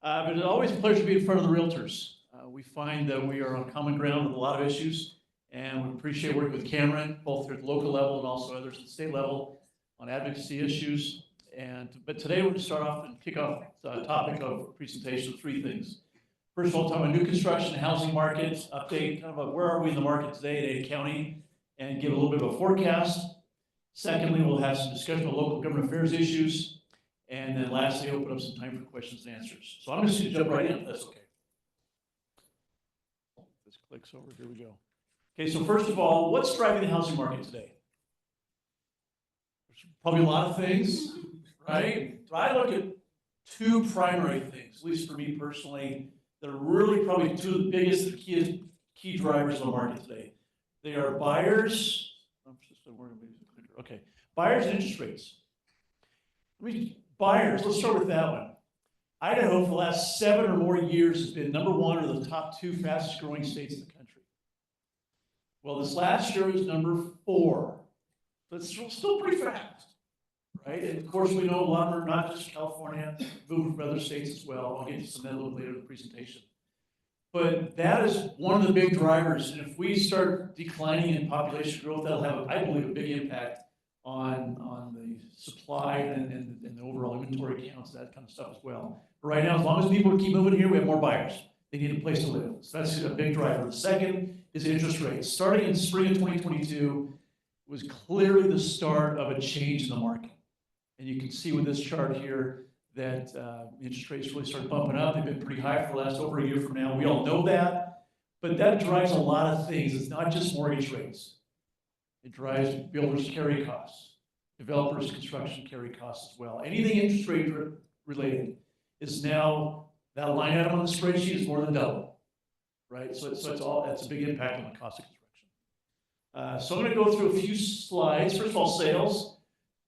But it's always a pleasure to be in front of the realtors. We find that we are on common ground with a lot of issues, and we appreciate working with Cameron, both at the local level and also others at the state level on advocacy issues. But today we're going to start off and kick off the topic of presentation with three things. First of all, talk about new construction, housing market update, kind of where are we in the market today in Ada County, and give a little bit of a forecast. Secondly, we'll have some discussion of local government affairs issues. And then lastly, open up some time for questions and answers. So I'm just going to jump right in, if that's okay. This clicks over, here we go. Okay, so first of all, what's driving the housing market today? There's probably a lot of things, right? So I look at two primary things, at least for me personally, that are really probably two of the biggest key drivers of the market today. They are buyers, okay, buyers and interest rates. Buyers, let's start with that one. Idaho for the last 7 or more years has been #1 or the top 2 fastest growing states in the country. Well, this last year was #4. That's still pretty fast, right? And of course, we know lumber, not just California, moving from other states as well. I'll get to some of that a little later in the presentation. But that is one of the big drivers. And if we start declining in population growth, that'll have, I believe, a big impact on the supply and the overall inventory counts, that kind of stuff as well. But right now, as long as people keep moving here, we have more buyers. They need a place to live. So that's a big driver. The second is interest rates. Starting in spring of 2022 was clearly the start of a change in the market. And you can see with this chart here that interest rates really started bumping up. They've been pretty high for the last over a year from now. We all know that. But that drives a lot of things. It's not just mortgage rates. It drives builders' carry costs, developers' construction carry costs as well. Anything interest rate related is now, that line item on the spreadsheet is more than double, right? So that's a big impact on the cost of construction. So I'm going to go through a few slides. First of all, sales.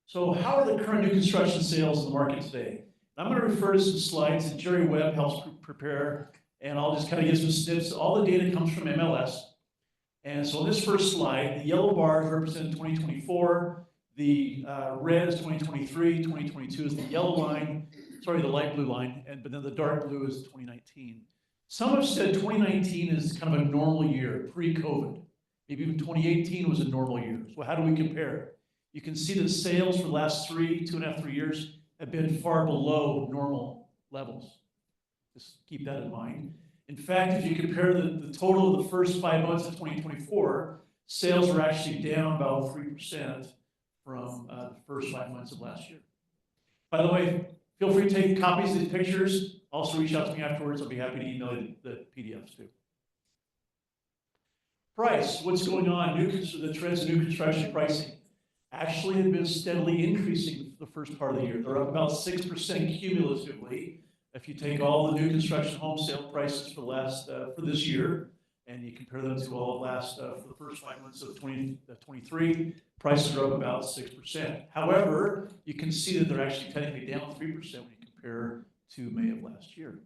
So how are the current new construction sales in the market today? I'm going to refer to some slides that Jerry Webb helps prepare, and I'll just kind of give some snips. All the data comes from MLS. And so on this first slide, the yellow bars represent 2024, the red is 2023, 2022 is the yellow line, sorry, the light blue line, but then the dark blue is 2019. Some have said 2019 is kind of a normal year, pre-COVID. Maybe even 2018 was a normal year. So how do we compare? You can see that sales for the last 2.5, 3 years have been far below normal levels. Just keep that in mind. In fact, if you compare the total of the first 5 months of 2024, sales are actually down about 3% from the first 5 months of last year. By the way, feel free to take copies of these pictures. Also reach out to me afterwards. I'll be happy to email you the PDFs too. Price, what's going on? The trends in new construction pricing actually have been steadily increasing for the first part of the year. They're up about 6% cumulatively. If you take all the new construction home sale prices for this year, and you compare them to all of for the first 5 months of 2023, prices are up about 6%. However, you can see that they're actually technically down 3% when you compare to May of last year.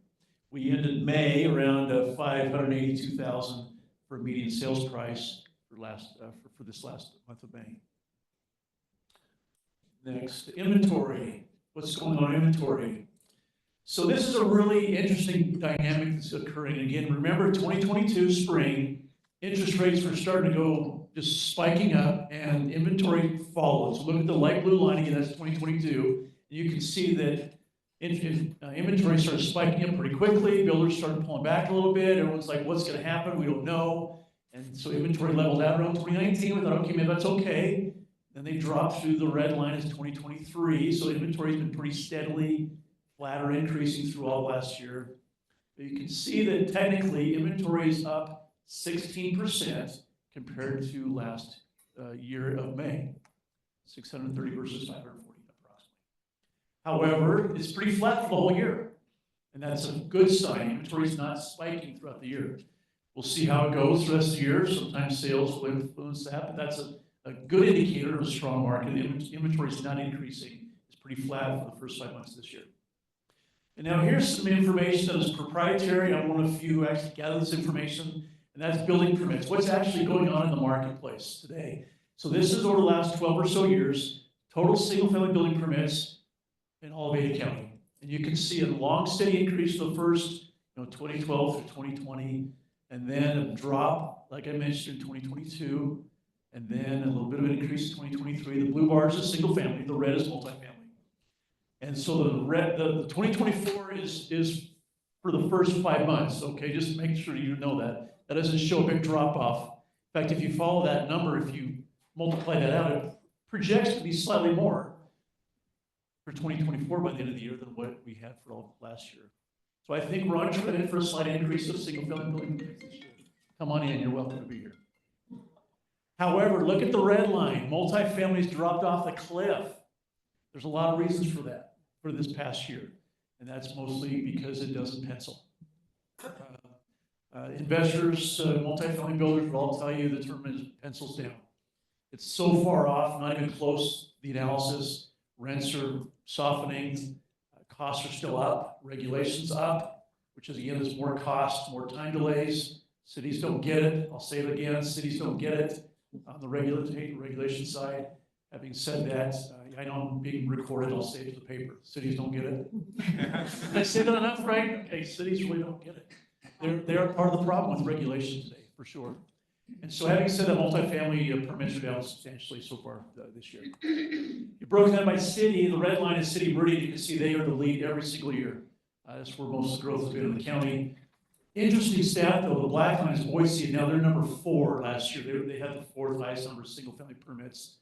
We ended May around $582,000 for a median sales price for this last month of May. Next, inventory. What's going on in inventory? So this is a really interesting dynamic that's occurring. Again, remember 2022 spring, interest rates were starting to go just spiking up and inventory followed. So look at the light blue line again, that's 2022. You can see that inventory started spiking up pretty quickly. Builders started pulling back a little bit. Everyone's like, what's going to happen? We don't know. And so inventory leveled out around 2019. We thought, okay, maybe that's okay. Then they dropped through the red line as 2023. So inventory has been pretty steadily flat or increasing through all last year. But you can see that technically inventory is up 16% compared to last year of May, 630 versus 540 approximately. However, it's pretty flat for the whole year, and that's a good sign. Inventory is not spiking throughout the year. We'll see how it goes the rest of the year. Sometimes sales will influence that, but that's a good indicator of a strong market. Inventory is not increasing. It's pretty flat for the first 5 months of this year. And now here's some information that is proprietary. I'm one of the few who actually gather this information, and that's building permits. What's actually going on in the marketplace today? So this is over the last 12 or so years, total single-family building permits in all of Ada County. And you can see a long, steady increase for the first, 2012 through 2020, and then a drop, like I mentioned, in 2022, and then a little bit of an increase in 2023. The blue bar is single family, the red is multifamily. And so the 2024 is for the first 5 months, okay? Just make sure you know that. That doesn't show a big drop off. In fact, if you follow that number, if you multiply that out, it projects to be slightly more for 2024 by the end of the year than what we had for all last year. So I think we're on track for a slight increase of single-family building permits this year. Come on in, you're welcome to be here. However, look at the red line. Multifamilies dropped off the cliff. There's a lot of reasons for that for this past year, and that's mostly because it doesn't pencil. Investors, multifamily builders will all tell you the term is pencils down. It's so far off, not even close, the analysis. Rents are softening, costs are still up, regulations up, which is again, is more cost, more time delays. Cities don't get it. I'll say it again, cities don't get it on the regulation side. Having said that, I know I'm being recorded, I'll say it to the paper. Cities don't get it. Did I say that enough, right? Okay, cities really don't get it. They're part of the problem with regulation today, for sure. And so having said that, multifamily permits are down substantially so far this year. You broke that by city. The red line is City Meridian. You can see they are the lead every single year. That's where most of the growth has been in the county. Interesting stat, though, the black line is Boise. Now they're number 4 last year. They had the 4th highest number of single-family permits.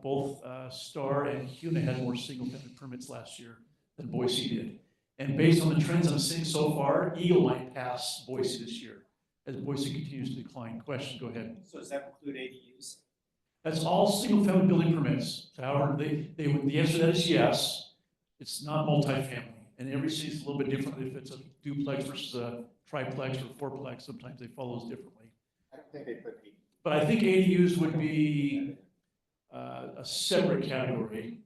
Both Star and Huna had more single-family permits last year than Boise did. And based on the trends I'm seeing so far, Eagle might pass Boise this year as Boise continues to decline. Question, go ahead. So does that include ADUs? That's all single-family building permits. However, the answer to that is yes. It's not multifamily. And every city is a little bit different. If it's a duplex versus a triplex or fourplex, sometimes they follow those differently. I don't think they put ADUs. But I think ADUs would be a separate category.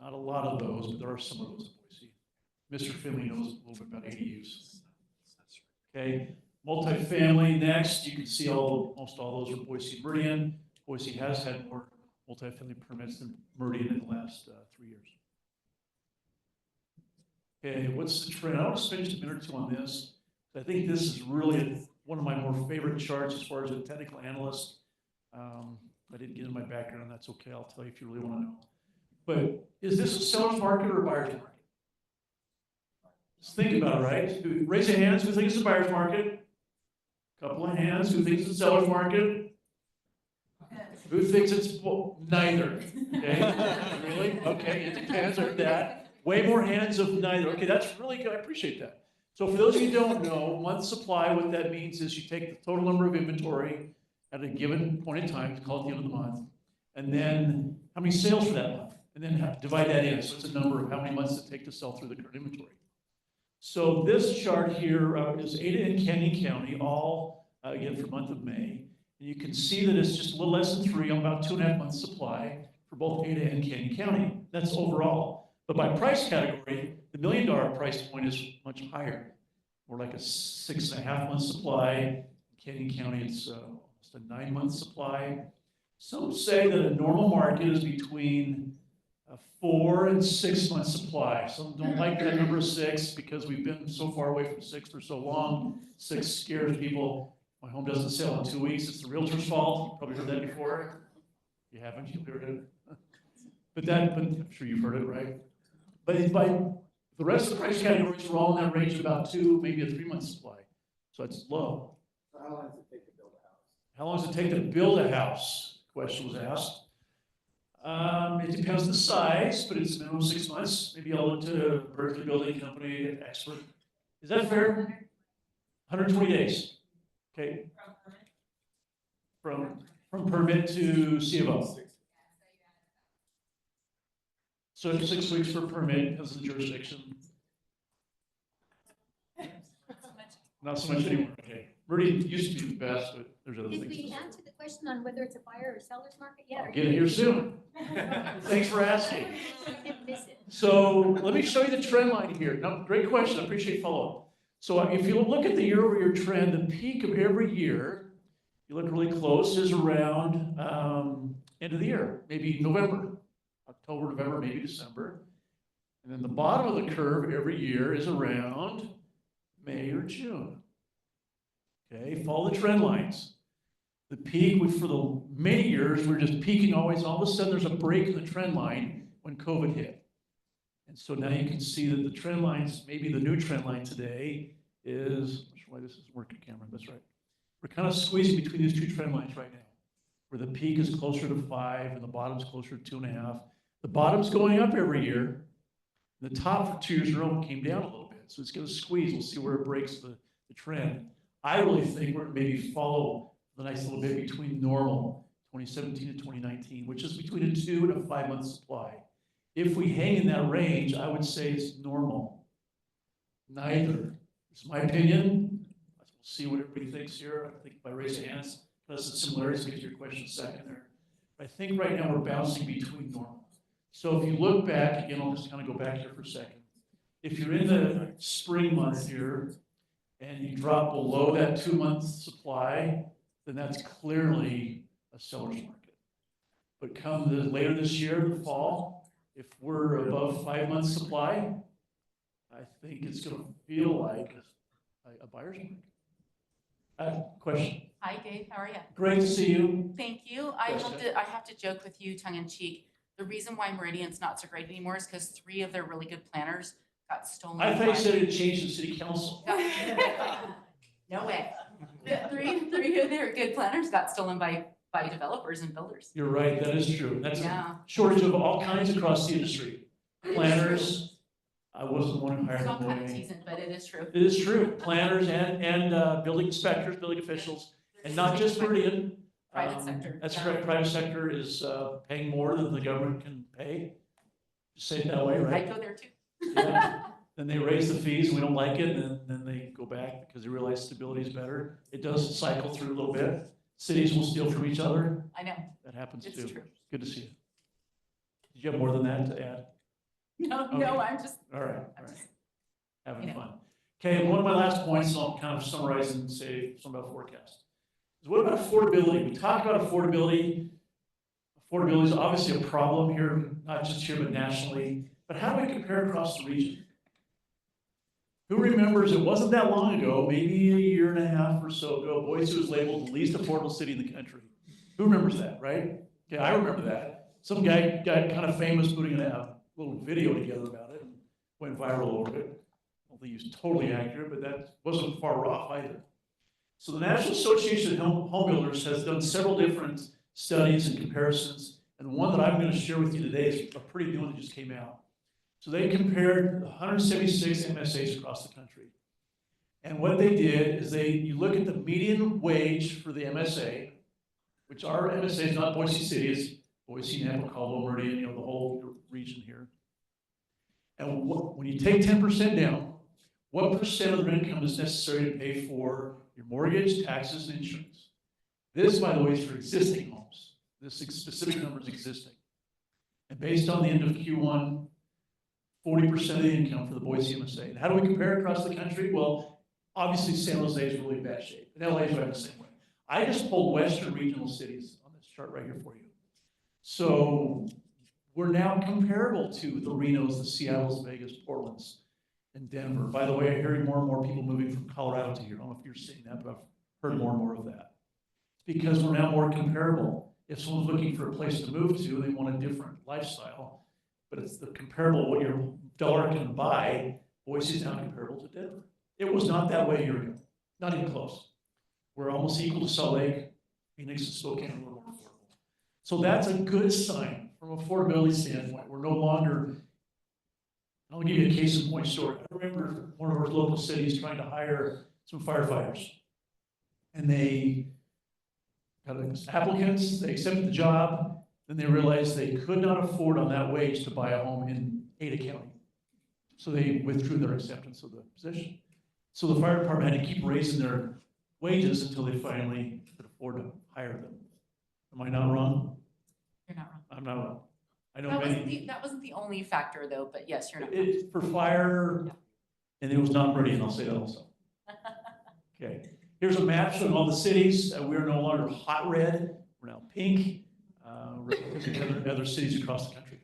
Not a lot of those, but there are some of those in Boise. Mr. Finley knows a little bit about ADUs. Okay, multifamily next. You can see most all those are Boise and Meridian. Boise has had more multifamily permits than Meridian in the last 3 years. Okay, what's the trend? I want to spend just a minute or two on this. I think this is really one of my more favorite charts as far as a technical analyst. I didn't get in my background, that's okay. I'll tell you if you really want to know. But is this a seller's market or a buyer's market? Just think about it, right? Raise your hands who thinks it's a buyer's market. Couple of hands who thinks it's a seller's market. Who thinks it's neither? Okay, really? Okay, it depends on that. Way more hands of neither. Okay, that's really good. I appreciate that. So for those of you who don't know, month supply, what that means is you take the total number of inventory at a given point in time, call it the end of the month, and then how many sales for that month, and then divide that in. So it's a number of how many months it takes to sell through the current inventory. So this chart here is Ada and Canyon County, all again for month of May. And you can see that it's just a little less than 3, about 2.5 months supply for both Ada and Canyon County. That's overall. But by price category, the $1 million price point is much higher. More like a 6.5 month supply. In Canyon County, it's almost a 9-month supply. Some say that a normal market is between a 4 and 6 month supply. Some don't like that number 6 because we've been so far away from 6 for so long. 6 scares people. My home doesn't sell in 2 weeks. It's the realtor's fault. You've probably heard that before. If you haven't, you'll hear it. But I'm sure you've heard it, right? But by the rest of the price categories are all in that range of about 2, maybe a 3-month supply. So it's low. So how long does it take to build a house? How long does it take to build a house? Question was asked. It depends on the size, but it's minimum 6 months. Maybe I'll look to Burgess Building Company expert. Is that fair? 120 days. Okay. From permit to CFO. So it's 6 weeks for permit because of the jurisdiction. Not so much anymore. Okay. Meridian used to be the best, but there's other things. Did we answer the question on whether it's a buyer or seller's market yet? I'll get it here soon. Thanks for asking. I didn't miss it. So let me show you the trend line here. Now, great question. I appreciate follow-up. So if you look at the year-over-year trend, the peak of every year, you look really close, is around end of the year, maybe November, October, November, maybe December. And then the bottom of the curve every year is around May or June. Okay, follow the trend lines. The peak, for the many years, we're just peaking always. All of a sudden, there's a break in the trend line when COVID hit. And so now you can see that the trend lines, maybe the new trend line today is, I'm not sure why this isn't working, Cameron, that's right. We're kind of squeezing between these two trend lines right now, where the peak is closer to 5 and the bottom's closer to 2.5. The bottom's going up every year. The top for 2 years in a row came down a little bit. So it's going to squeeze. We'll see where it breaks the trend. I really think we're going to maybe follow the nice little bit between normal, 2017 to 2019, which is between a 2 and a 5 month supply. If we hang in that range, I would say it's normal. Neither. It's my opinion. We'll see what everybody thinks here. I think by raise of hands, that's the similarities, get your question second there. I think right now we're bouncing between normal. So if you look back, again, I'll just kind of go back here for a second. If you're in the spring month here and you drop below that 2 month supply, then that's clearly a seller's market. But come later this year, the fall, if we're above 5 months supply, I think it's going to feel like a buyer's market. Question. Hi, Dave. How are you? Great to see you. Thank you. Yes, I have to joke with you, tongue in cheek. The reason why Meridian's not so great anymore is because 3 of their really good planners got stolen. I thought you said it changed in city council. No way. Three of their good planners got stolen by developers and builders. You're right, that is true. That's Yeah. a shortage of all kinds across the industry. Planners, I wasn't one who hired So I'm them kind of away. teasing, but it is true. It is true. Planners and building inspectors, building officials, and not just Meridian. Private sector. That's correct. Private sector is paying more than the government can pay. Just say it that way, right? I'd go there too. Yeah. Then they raise the fees, we don't like it, and then they go back because they realize stability is better. It does cycle through a little bit. Cities will steal from each other. I know. That happens It's too. true. Good to see you. Did you have more than that to add? No, Okay. no, I'm just. All right, all I'm right. just Having you know. fun. Okay, and one of my last points, and I'll kind of summarize and say something about forecast. Is what about affordability? We talk about affordability. Affordability is obviously a problem here, not just here, but nationally. But how do we compare across the region? Who remembers it wasn't that long ago, maybe a year and a half or so ago, Boise was labeled the least affordable city in the country. Who remembers that, right? Okay, I remember that. Some guy got kind of famous putting a little video together about it and went viral over it. I don't think he was totally accurate, but that wasn't far off either. So the National Association of Home Builders has done several different studies and comparisons, and one that I'm going to share with you today is a pretty new one that just came out. So they compared 176 MSAs across the country. And what they did is you look at the median wage for the MSA, which our MSA is not Boise City, it's Boise, Napa, Caldwell, Meridian, the whole region here. And when you take 10% down, what percent of their income is necessary to pay for your mortgage, taxes, and insurance? This, by the way, is for existing homes. This specific number is existing. And based on the end of Q1, 40% of the income for the Boise MSA. And how do we compare across the country? Well, obviously San Jose is really in bad shape, and LA is right the same way. I just pulled Western regional cities on this chart right here for you. So we're now comparable to the Renos, the Seattles, Vegas, Portlands, and Denver. By the way, I'm hearing more and more people moving from Colorado to here. I don't know if you're seeing that, but I've heard more and more of that. It's because we're now more comparable. If someone's looking for a place to move to, they want a different lifestyle. But it's the comparable, what your dollar can buy. Boise is now comparable to Denver. It was not that way a year ago, not even close. We're almost equal to Salt Lake, Phoenix, and Spokane, a little more affordable. So that's a good sign from an affordability standpoint. We're no longer, I'll give you a case in point story. I remember one of our local cities trying to hire some firefighters. And they got applicants, they accepted the job, then they realized they could not afford on that wage to buy a home in Ada County. So they withdrew their acceptance of the position. So the fire department had to keep raising their wages until they finally could afford to hire them. Am I not wrong? You're not wrong. I'm not wrong. I know That wasn't the only factor though, but yes, you're not wrong. It's for fire, and it was not Meridian, I'll say that also. Okay, here's a map showing all the cities. We are no longer hot red, we're now pink. Because of other cities across the country.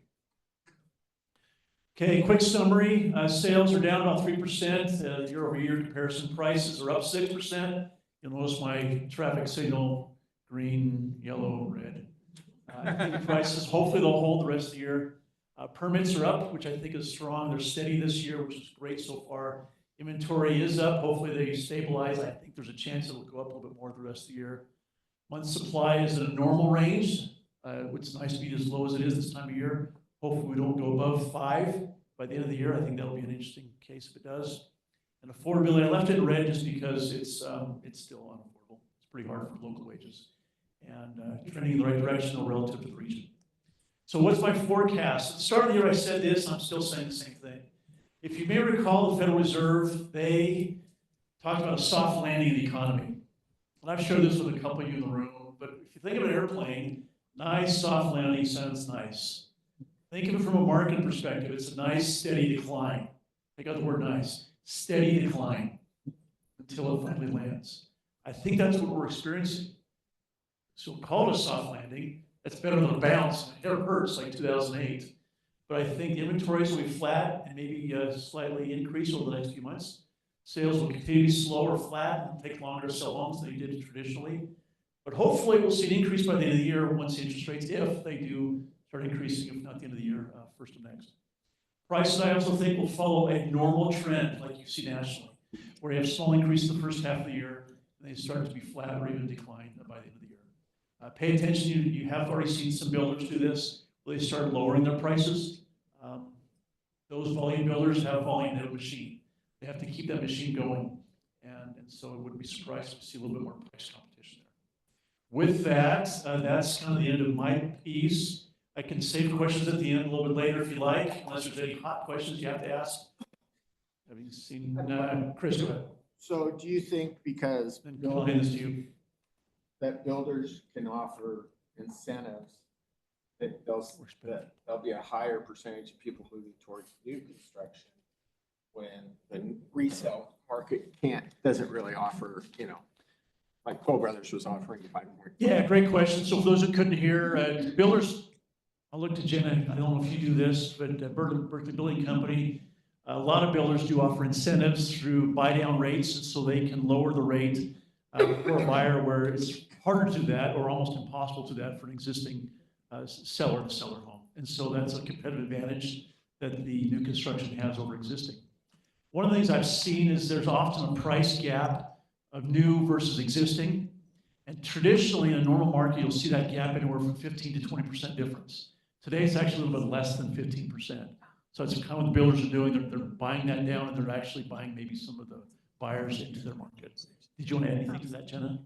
Okay, quick summary. Sales are down about 3%. Year over year comparison, prices are up 6%. You'll notice my traffic signal, green, yellow, red. I think prices, hopefully they'll hold the rest of the year. Permits are up, which I think is strong. They're steady this year, which is great so far. Inventory is up. Hopefully they stabilize. I think there's a chance it'll go up a little bit more the rest of the year. Month supply is in a normal range, which is nice to be as low as it is this time of year. Hopefully we don't go above 5 by the end of the year. I think that'll be an interesting case if it does. And affordability, I left it in red just because it's still unaffordable. It's pretty hard for local wages. And trending in the right direction though, relative to the region. So what's my forecast? At the start of the year I said this, I'm still saying the same thing. If you may recall, the Federal Reserve, they talked about a soft landing in the economy. And I've shared this with a couple of you in the room, but if you think of an airplane, nice soft landing sounds nice. Think of it from a market perspective. It's a nice, steady decline. Take out the word nice. Steady decline until it finally lands. I think that's what we're experiencing. So call it a soft landing. That's better than a bounce. It hurts like 2008. But I think the inventories will be flat and maybe slightly increase over the next few months. Sales will continue to be slow or flat and take longer to sell homes than they did traditionally. But hopefully we'll see an increase by the end of the year once interest rates, if they do, start increasing, if not the end of the year, first of next. Prices, I also think, will follow a normal trend like you see nationally, where you have small increase in the first half of the year, and they start to be flat or even decline by the end of the year. Pay attention, you have already seen some builders do this, where they start lowering their prices. Those volume builders have volume, they have a machine. They have to keep that machine going, and so I wouldn't be surprised to see a little bit more price competition there. With that, that's kind of the end of my piece. I can save questions at the end a little bit later if you like, unless there's any hot questions you have to ask. Have you seen, Chris, go ahead. So do you think because Then I'll hand this to you. that builders can offer incentives, that there'll be a higher percentage of people moving towards new construction when the resale market doesn't really offer, like Cole Brothers was offering 5 more. Yeah, great question. So for those who couldn't hear, builders, I'll look to Jenna. I don't know if you do this, but Berkeley Building Company, a lot of builders do offer incentives through buy down rates, and so they can lower the rate for a buyer where it's harder to do that or almost impossible to do that for an existing seller to sell their home. And so that's a competitive advantage that the new construction has over existing. One of the things I've seen is there's often a price gap of new versus existing. And traditionally in a normal market, you'll see that gap anywhere from 15 to 20% difference. Today, it's actually a little bit less than 15%. So it's kind of what the builders are doing. They're buying that down, and they're actually buying maybe some of the buyers into their market. Did you want to add anything to that, Jenna?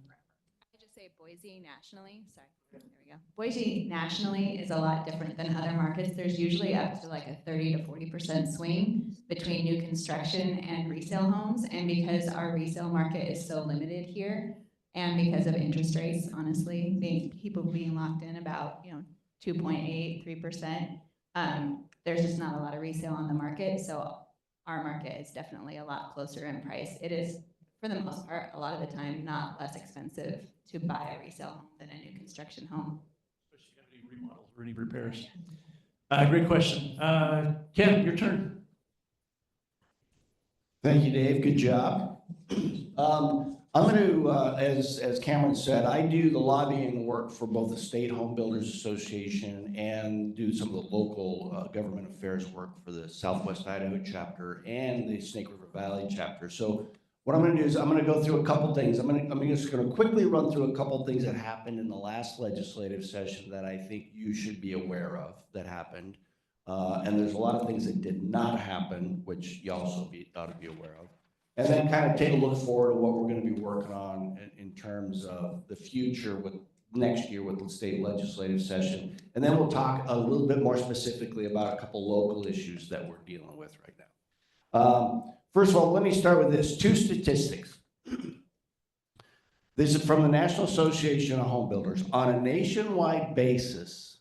I just say Boise nationally, sorry, there we go. Boise nationally is a lot different than other markets. There's usually up to like a 30 to 40% swing between new construction and resale homes. And because our resale market is so limited here, and because of interest rates, honestly, people being locked in about, 2.8, 3%, there's just not a lot of resale on the market. So our market is definitely a lot closer in price. It is, for the most part, a lot of the time, not less expensive to buy a resale home than a new construction home. Especially if you have any remodels or any repairs. Great question. Ken, your turn. Thank you, Dave. Good job. I'm going to, as Cameron said, I do the lobbying work for both the State Home Builders Association and do some of the local government affairs work for the Southwest Idaho chapter and the Snake River Valley chapter. So what I'm going to do is I'm going to go through a couple things. I'm just going to quickly run through a couple things that happened in the last legislative session that I think you should be aware of that happened. And there's a lot of things that did not happen, which you also ought to be aware of. And then kind of take a look forward to what we're going to be working on in terms of the future with next year with the state legislative session. And then we'll talk a little bit more specifically about a couple local issues that we're dealing with right now. First of all, let me start with this. 2 statistics. This is from the National Association of Home Builders. On a nationwide basis,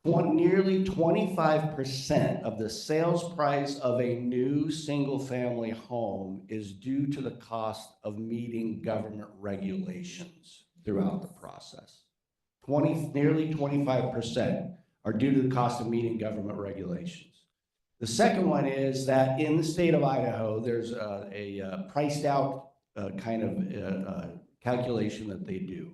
nearly 25% of the sales price of a new single-family home is due to the cost of meeting government regulations throughout the process. Nearly 25% are due to the cost of meeting government regulations. The second one is that in the state of Idaho, there's a priced out kind of calculation that they do.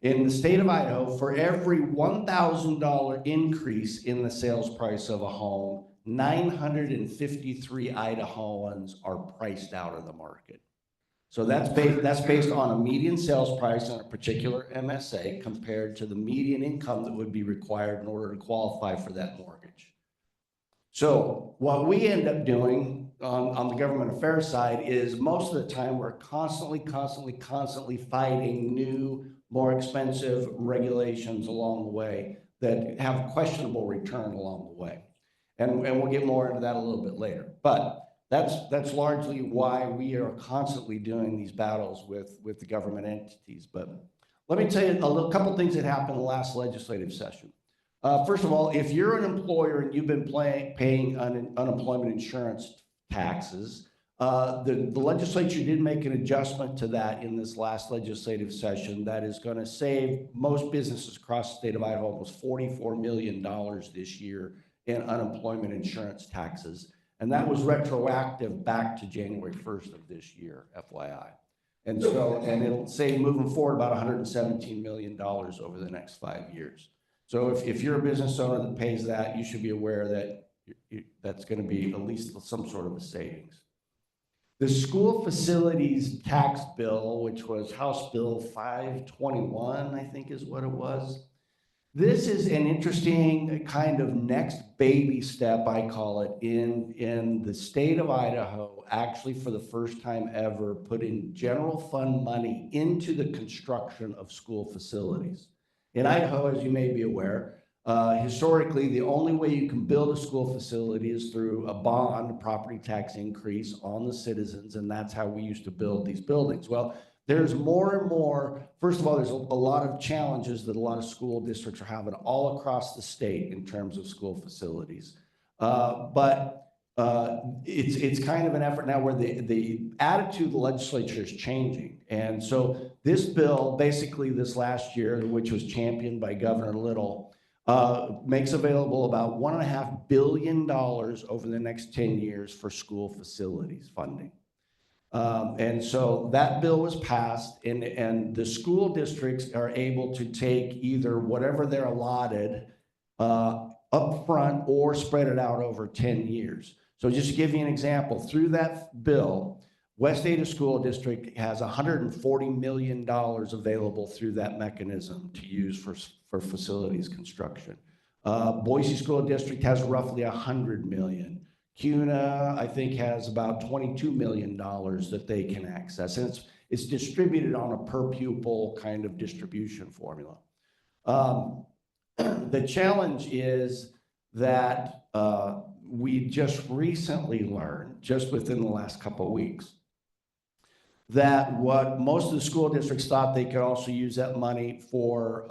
In the state of Idaho, for every $1,000 increase in the sales price of a home, 953 Idahoans are priced out of the market. So that's based on a median sales price on a particular MSA compared to the median income that would be required in order to qualify for that mortgage. So what we end up doing on the government affairs side is most of the time we're constantly fighting new, more expensive regulations along the way that have questionable return along the way. And we'll get more into that a little bit later. But that's largely why we are constantly doing these battles with the government entities. But let me tell you a couple things that happened in the last legislative session. First of all, if you're an employer and you've been paying unemployment insurance taxes, the legislature did make an adjustment to that in this last legislative session that is going to save most businesses across the state of Idaho almost $44 million this year in unemployment insurance taxes. And that was retroactive back to January 1st of this year, FYI. And it'll save moving forward about $117 million over the next 5 years. So if you're a business owner that pays that, you should be aware that that's going to be at least some sort of a savings. The school facilities tax bill, which was House Bill 521, I think is what it was. This is an interesting kind of next baby step, I call it, in the state of Idaho, actually for the first time ever, putting general fund money into the construction of school facilities. In Idaho, as you may be aware, historically, the only way you can build a school facility is through a bond, property tax increase on the citizens, and that's how we used to build these buildings. Well, there's more and more, first of all, there's a lot of challenges that a lot of school districts are having all across the state in terms of school facilities. But it's kind of an effort now where the attitude of the legislature is changing. And so this bill, basically this last year, which was championed by Governor Little, makes available about $1.5 billion over the next 10 years for school facilities funding. And so that bill was passed, and the school districts are able to take either whatever they're allotted up front or spread it out over 10 years. So just to give you an example, through that bill, West Ada School District has $140 million available through that mechanism to use for facilities construction. Boise School District has roughly $100 million. CUNA, I think, has about $22 million that they can access. And it's distributed on a per pupil kind of distribution formula. The challenge is that we just recently learned, just within the last couple of weeks, that what most of the school districts thought they could also use that money for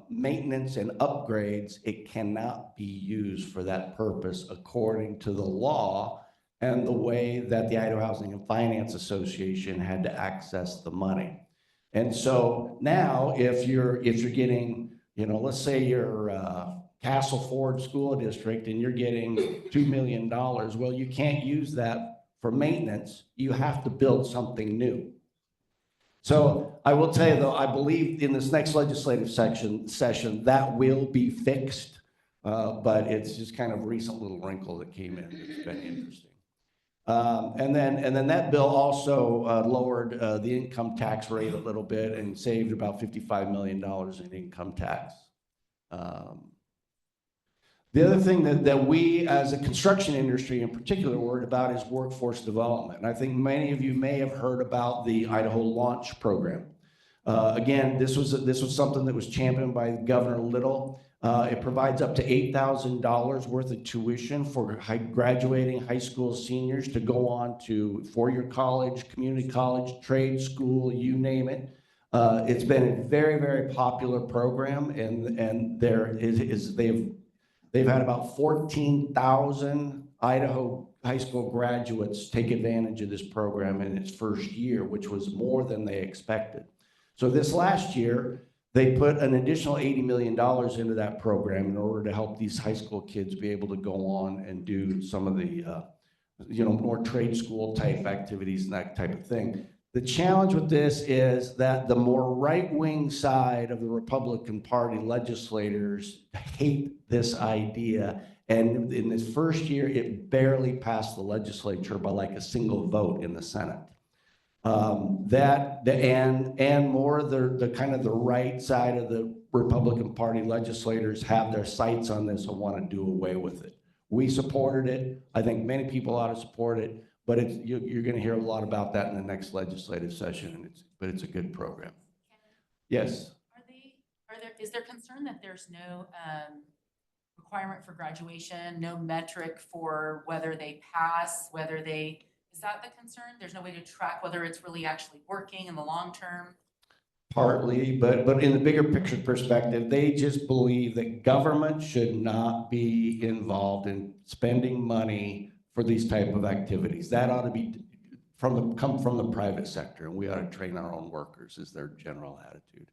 maintenance and upgrades, it cannot be used for that purpose according to the law and the way that the Idaho Housing and Finance Association had to access the money. And so now if you're getting, let's say you're Castle Ford School District and you're getting $2 million, well, you can't use that for maintenance. You have to build something new. So I will tell you, though, I believe in this next legislative session that will be fixed, but it's just kind of a recent little wrinkle that came in that's been interesting. And then that bill also lowered the income tax rate a little bit and saved about $55 million in income tax. The other thing that we as a construction industry in particular worried about is workforce development. And I think many of you may have heard about the Idaho Launch Program. Again, this was something that was championed by Governor Little. It provides up to $8,000 worth of tuition for graduating high school seniors to go on to four-year college, community college, trade school, you name it. It's been a very, very popular program, and they've had about 14,000 Idaho high school graduates take advantage of this program in its first year, which was more than they expected. So this last year, They put an additional $80 million into that program in order to help these high school kids be able to go on and do some of the, more trade school type activities and that type of thing. The challenge with this is that the more right-wing side of the Republican Party legislators hate this idea. And in this first year, it barely passed the legislature by like a single vote in the Senate. And more the kind of the right side of the Republican Party legislators have their sights on this and want to do away with it. We supported it. I think many people ought to support it, but you're going to hear a lot about that in the next legislative session. But it's a good program. Yes. Is there concern that there's no requirement for graduation, no metric for whether they pass, is that the concern? There's no way to track whether it's really actually working in the long term? Partly, but in the bigger picture perspective, they just believe that government should not be involved in spending money for these type of activities. That ought to be come from the private sector, and we ought to train our own workers, is their general attitude.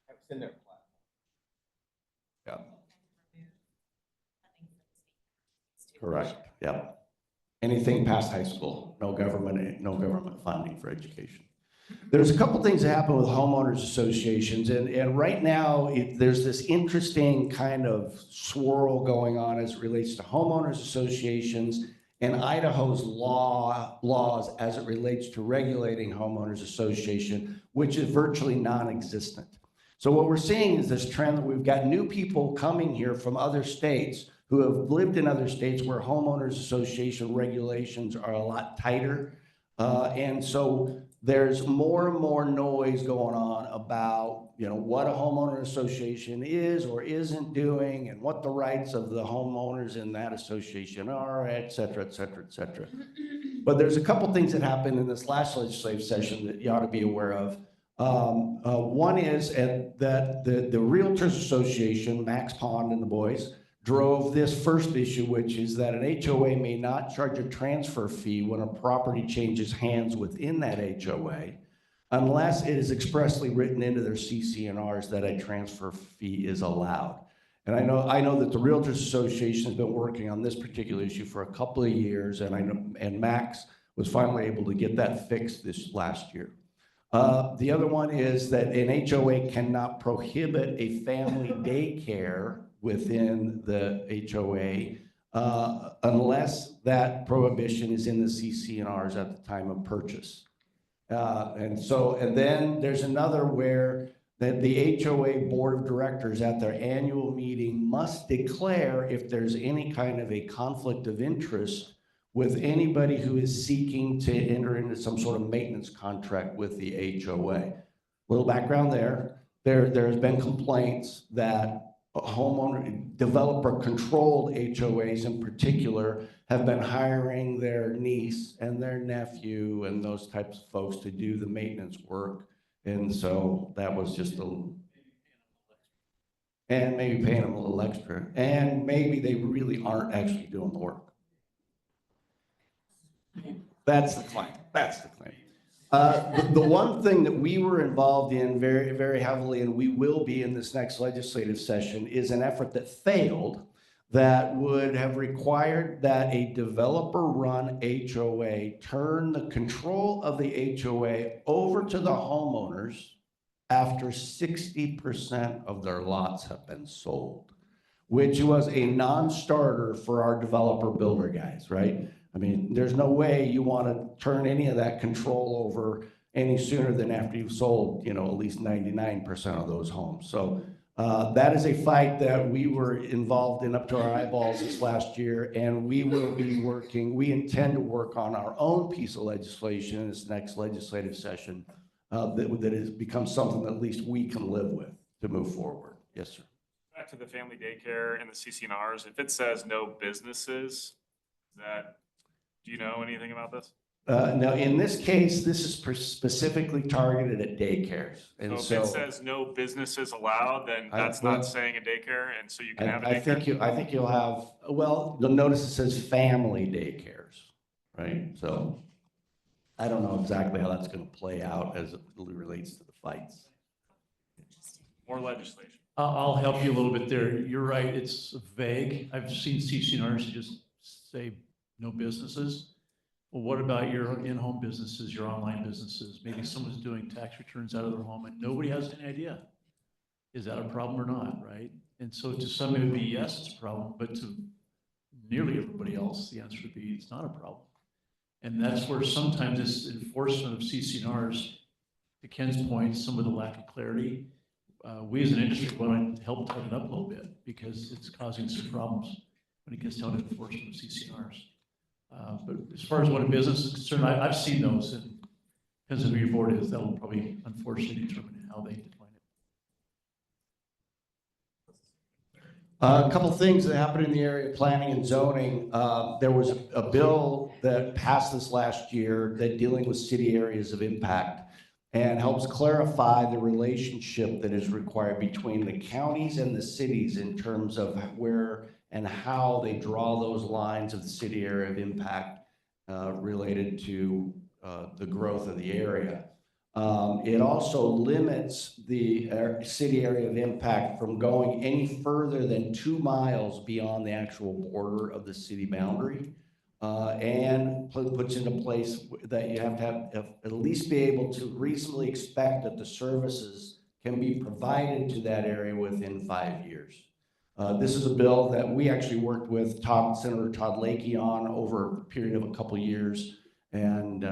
It's in their plan. Yeah. Correct. Yeah. Anything past high school, no government funding for education. There's a couple things that happen with homeowners associations, and right now there's this interesting kind of swirl going on as it relates to homeowners associations and Idaho's laws as it relates to regulating homeowners association, which is virtually non-existent. So what we're seeing is this trend that we've got new people coming here from other states who have lived in other states where homeowners association regulations are a lot tighter. And so there's more and more noise going on about, what a homeowner association is or isn't doing and what the rights of the homeowners in that association are, et cetera, et cetera, et cetera. But there's a couple things that happened in this last legislative session that you ought to be aware of. One is that the Realtors Association, Max Pond and the boys, drove this first issue, which is that an HOA may not charge a transfer fee when a property changes hands within that HOA, unless it is expressly written into their CC&Rs that a transfer fee is allowed. And I know that the Realtors Association has been working on this particular issue for a couple of years, and Max was finally able to get that fixed this last year. The other one is that an HOA cannot prohibit a family daycare within the HOA unless that prohibition is in the CC&Rs at the time of purchase. And then there's another where that the HOA board of directors at their annual meeting must declare if there's any kind of a conflict of interest with anybody who is seeking to enter into some sort of maintenance contract with the HOA. Little background there. There's been complaints that developer-controlled HOAs in particular have been hiring their niece and their nephew and those types of folks to do the maintenance work. And so that was just and maybe paying them a little extra. And maybe they really aren't actually doing the work. That's the claim. That's the claim. The one thing that we were involved in very, very heavily, and we will be in this next legislative session, is an effort that failed that would have required that a developer-run HOA turn the control of the HOA over to the homeowners after 60% of their lots have been sold, which was a non-starter for our developer builder guys, right? I mean, there's no way you want to turn any of that control over any sooner than after you've sold, at least 99% of those homes. So that is a fight that we were involved in up to our eyeballs this last year, and we intend to work on our own piece of legislation in this next legislative session that has become something that at least we can live with to move forward. Yes, sir. Back to the family daycare and the CC&Rs, if it says no businesses, do you know anything about this? No, in this case, this is specifically targeted at daycares. And so if it says no businesses allowed, then that's not saying a daycare, and so you can have a daycare? I think you'll have, you'll notice it says family daycares, right? So I don't know exactly how that's going to play out as it relates to the fights. More legislation. I'll help you a little bit there. You're right, it's vague. I've seen CCNRs just say no businesses. Well, what about your in-home businesses, your online businesses? Maybe someone's doing tax returns out of their home and nobody has any idea. Is that a problem or not, right? And so to some it would be yes, it's a problem, but to nearly everybody else, the answer would be it's not a problem. And that's where sometimes this enforcement of CCNRs, to Ken's point, some of the lack of clarity, we as an industry want to help tighten up a little bit because it's causing some problems when it gets down to enforcement of CCNRs. But as far as what a business is concerned, I've seen those, and depends on who your board is, that will probably unfortunately determine how they define it. A couple things that happened in the area of planning and zoning. There was a bill that passed this last year that dealing with city areas of impact and helps clarify the relationship that is required between the counties and the cities in terms of where and how they draw those lines of the city area of impact related to the growth of the area. It also limits the city area of impact from going any further than 2 miles beyond the actual border of the city boundary. And puts into place that you have to have at least be able to reasonably expect that the services can be provided to that area within 5 years. This is a bill that we actually worked with Senator Todd Lakey on over a period of a couple of years, and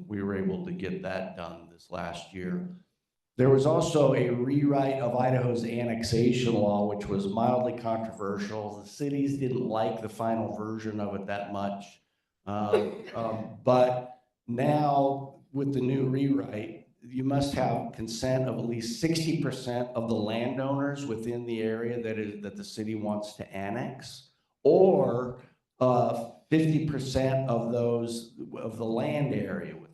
we were able to get that done this last year. There was also a rewrite of Idaho's annexation law, which was mildly controversial. The cities didn't like the final version of it that much. But now with the new rewrite, you must have consent of at least 60% of the landowners within the area that the city wants to annex, or 50% of those of the land area within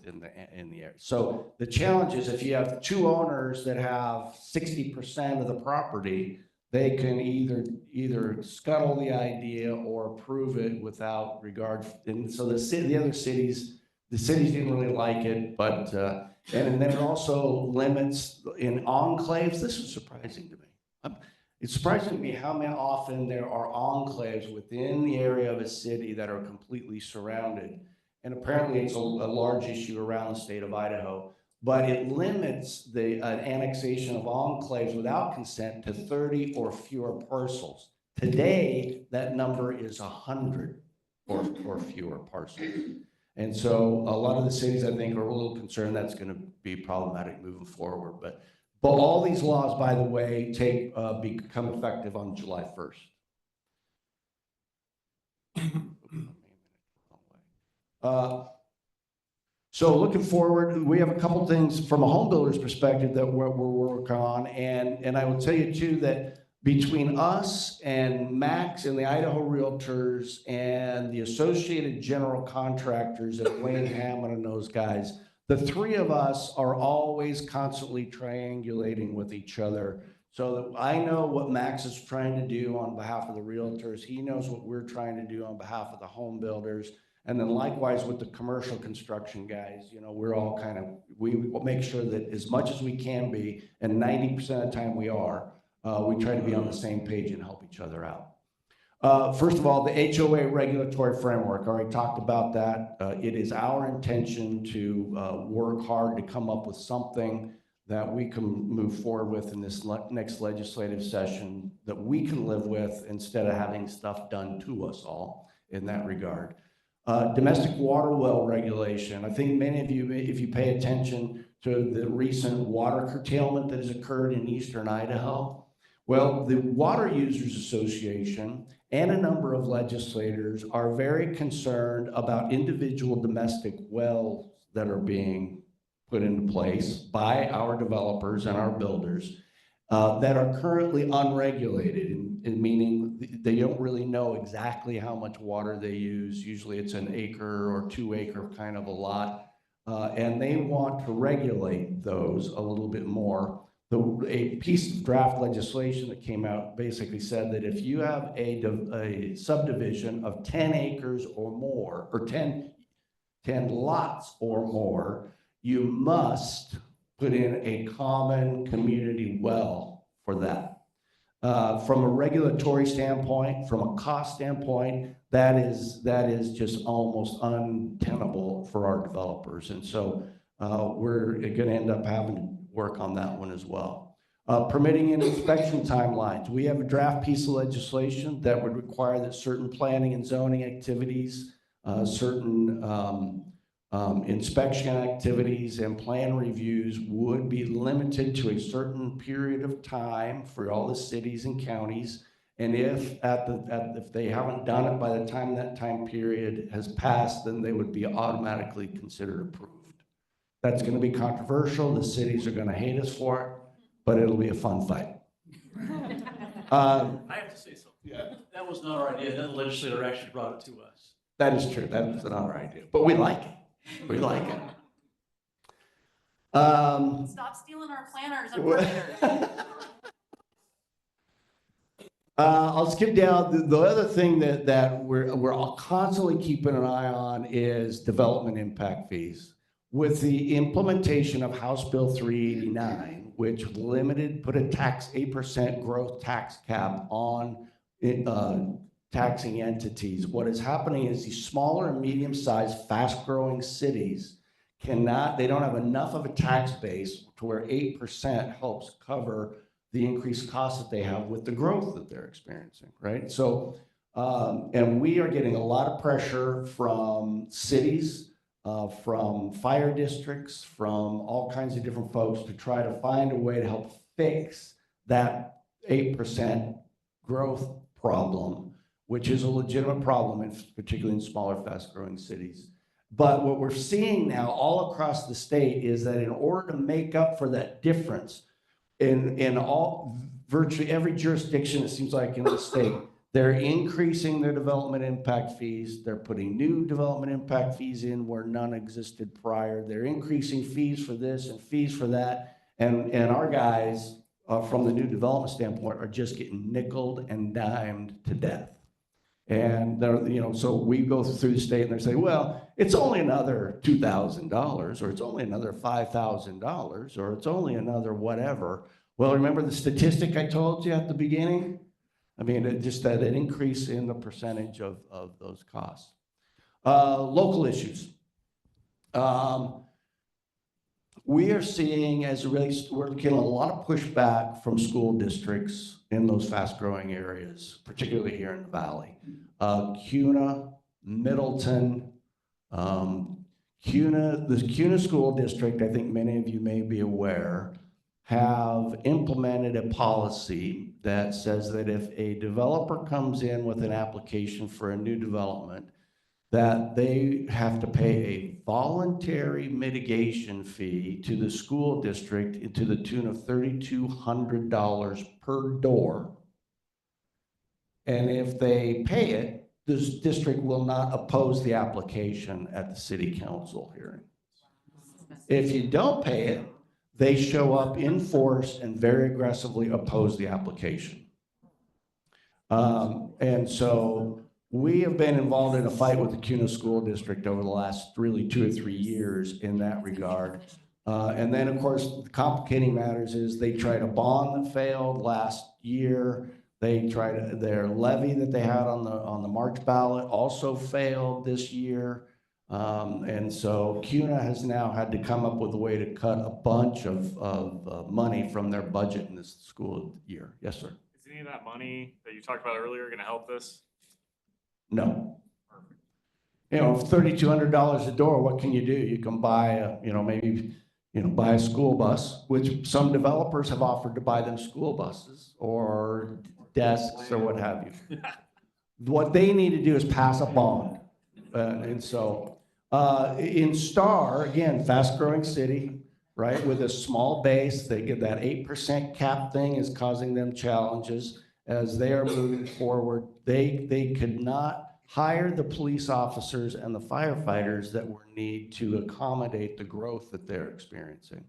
in the area. So the challenge is if you have 2 owners that have 60% of the property, they can either scuttle the idea or approve it without regard. And so the other cities, didn't really like it, but and then it also limits in enclaves. This is surprising to me. It's surprising to me how often there are enclaves within the area of a city that are completely surrounded. And apparently it's a large issue around the state of Idaho, but it limits the annexation of enclaves without consent to 30 or fewer parcels. Today, that number is 100 or fewer parcels. And so a lot of the cities, I think, are a little concerned that's going to be problematic moving forward. But all these laws, by the way, become effective on July 1st. So looking forward, we have a couple things from a home builder's perspective that we're working on. And I will tell you, too, that between us and Max and the Idaho Realtors and the Associated General Contractors and Wayne Hammond and those guys, the 3 of us are always constantly triangulating with each other so that I know what Max is trying to do on behalf of the realtors. He knows what we're trying to do on behalf of the home builders. And then likewise with the commercial construction guys, you know, we're all we make sure that as much as we can be, and 90% of the time we are, we try to be on the same page and help each other out. First of all, the HOA regulatory framework, I already talked about that. It is our intention to work hard to come up with something that we can move forward with in this next legislative session that we can live with instead of having stuff done to us all in that regard. Domestic water well regulation. I think many of you, if you pay attention to the recent water curtailment that has occurred in eastern Idaho, well, the Water Users Association and a number of legislators are very concerned about individual domestic wells that are being put into place by our developers and our builders that are currently unregulated, meaning they don't really know exactly how much water they use. Usually it's an acre or 2 acre kind of a lot, and they want to regulate those a little bit more. A piece of draft legislation that came out basically said that if you have a subdivision of 10 acres or more, or 10 lots or more, you must put in a common community well for that. From a regulatory standpoint, from a cost standpoint, that is just almost untenable for our developers. And so we're going to end up having to work on that one as well. Permitting and inspection timelines. We have a draft piece of legislation that would require that certain planning and zoning activities, certain inspection activities and plan reviews would be limited to a certain period of time for all the cities and counties. And if they haven't done it by the time that time period has passed, then they would be automatically considered approved. That's going to be controversial. The cities are going to hate us for it, but it'll be a fun fight. I have to say something. Yeah. That was not our idea. Then the legislator actually brought it to us. That is true. That is not our idea, but we like it. We like it. Stop stealing our planners and coordinators. I'll skip down. The other thing that we're all constantly keeping an eye on is development impact fees. With the implementation of House Bill 389, which put a 8% growth tax cap on taxing entities, what is happening is these smaller and medium-sized, fast-growing cities they don't have enough of a tax base to where 8% helps cover the increased costs that they have with the growth that they're experiencing, right? So, and we are getting a lot of pressure from cities, from fire districts, from all kinds of different folks to try to find a way to help fix that 8% growth problem, which is a legitimate problem, particularly in smaller, fast-growing cities. But what we're seeing now all across the state is that in order to make up for that difference, in virtually every jurisdiction, it seems like in the state, they're increasing their development impact fees. They're putting new development impact fees in where none existed prior. They're increasing fees for this and fees for that. And our guys, from the new development standpoint, are just getting nickeled and dimed to death. And so we go through the state and they say, well, it's only another $2,000, or it's only another $5,000, or it's only another whatever. Well, remember the statistic I told you at the beginning? I mean, just that an increase in the percentage of those costs. Local issues. We are seeing, we're getting a lot of pushback from school districts in those fast-growing areas, particularly here in the Valley. CUNA, Middleton, the CUNA School District, I think many of you may be aware, have implemented a policy that says that if a developer comes in with an application for a new development, that they have to pay a voluntary mitigation fee to the school district to the tune of $3,200 per door. And if they pay it, this district will not oppose the application at the city council hearing. If you don't pay it, they show up in force and very aggressively oppose the application. And so we have been involved in a fight with the CUNA School District over the last really 2 or 3 years in that regard. And then, of course, the complicating matters is they tried a bond that failed last year. They tried their levy that they had on the March ballot also failed this year. And so CUNA has now had to come up with a way to cut a bunch of money from their budget in this school year. Yes, sir. Is any of that money that you talked about earlier going to help this? No. You know, $3,200 a door, what can you do? You can buy buy a school bus, which some developers have offered to buy them school buses or desks or what have you. What they need to do is pass a bond. And so in Star, again, fast-growing city, right, with a small base, they get that 8% cap thing is causing them challenges. As they are moving forward, they could not hire the police officers and the firefighters that were needed to accommodate the growth that they're experiencing.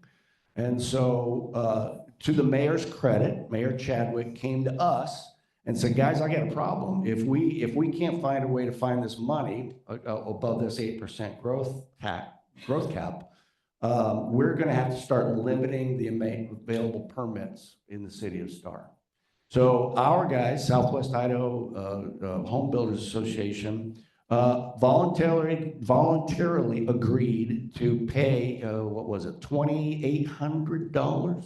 And so to the mayor's credit, Mayor Chadwick came to us and said, guys, I got a problem. If we can't find a way to find this money above this 8% growth cap, we're gonna have to start limiting the available permits in the city of Star. So our guys, Southwest Idaho Home Builders Association, voluntarily agreed to pay, what was it, $2,800?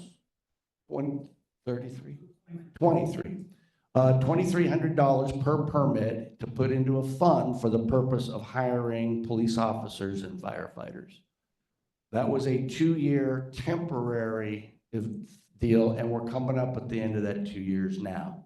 2,300 per permit to put into a fund for the purpose of hiring police officers and firefighters. That was a 2-year temporary deal, and we're coming up at the end of that 2 years now.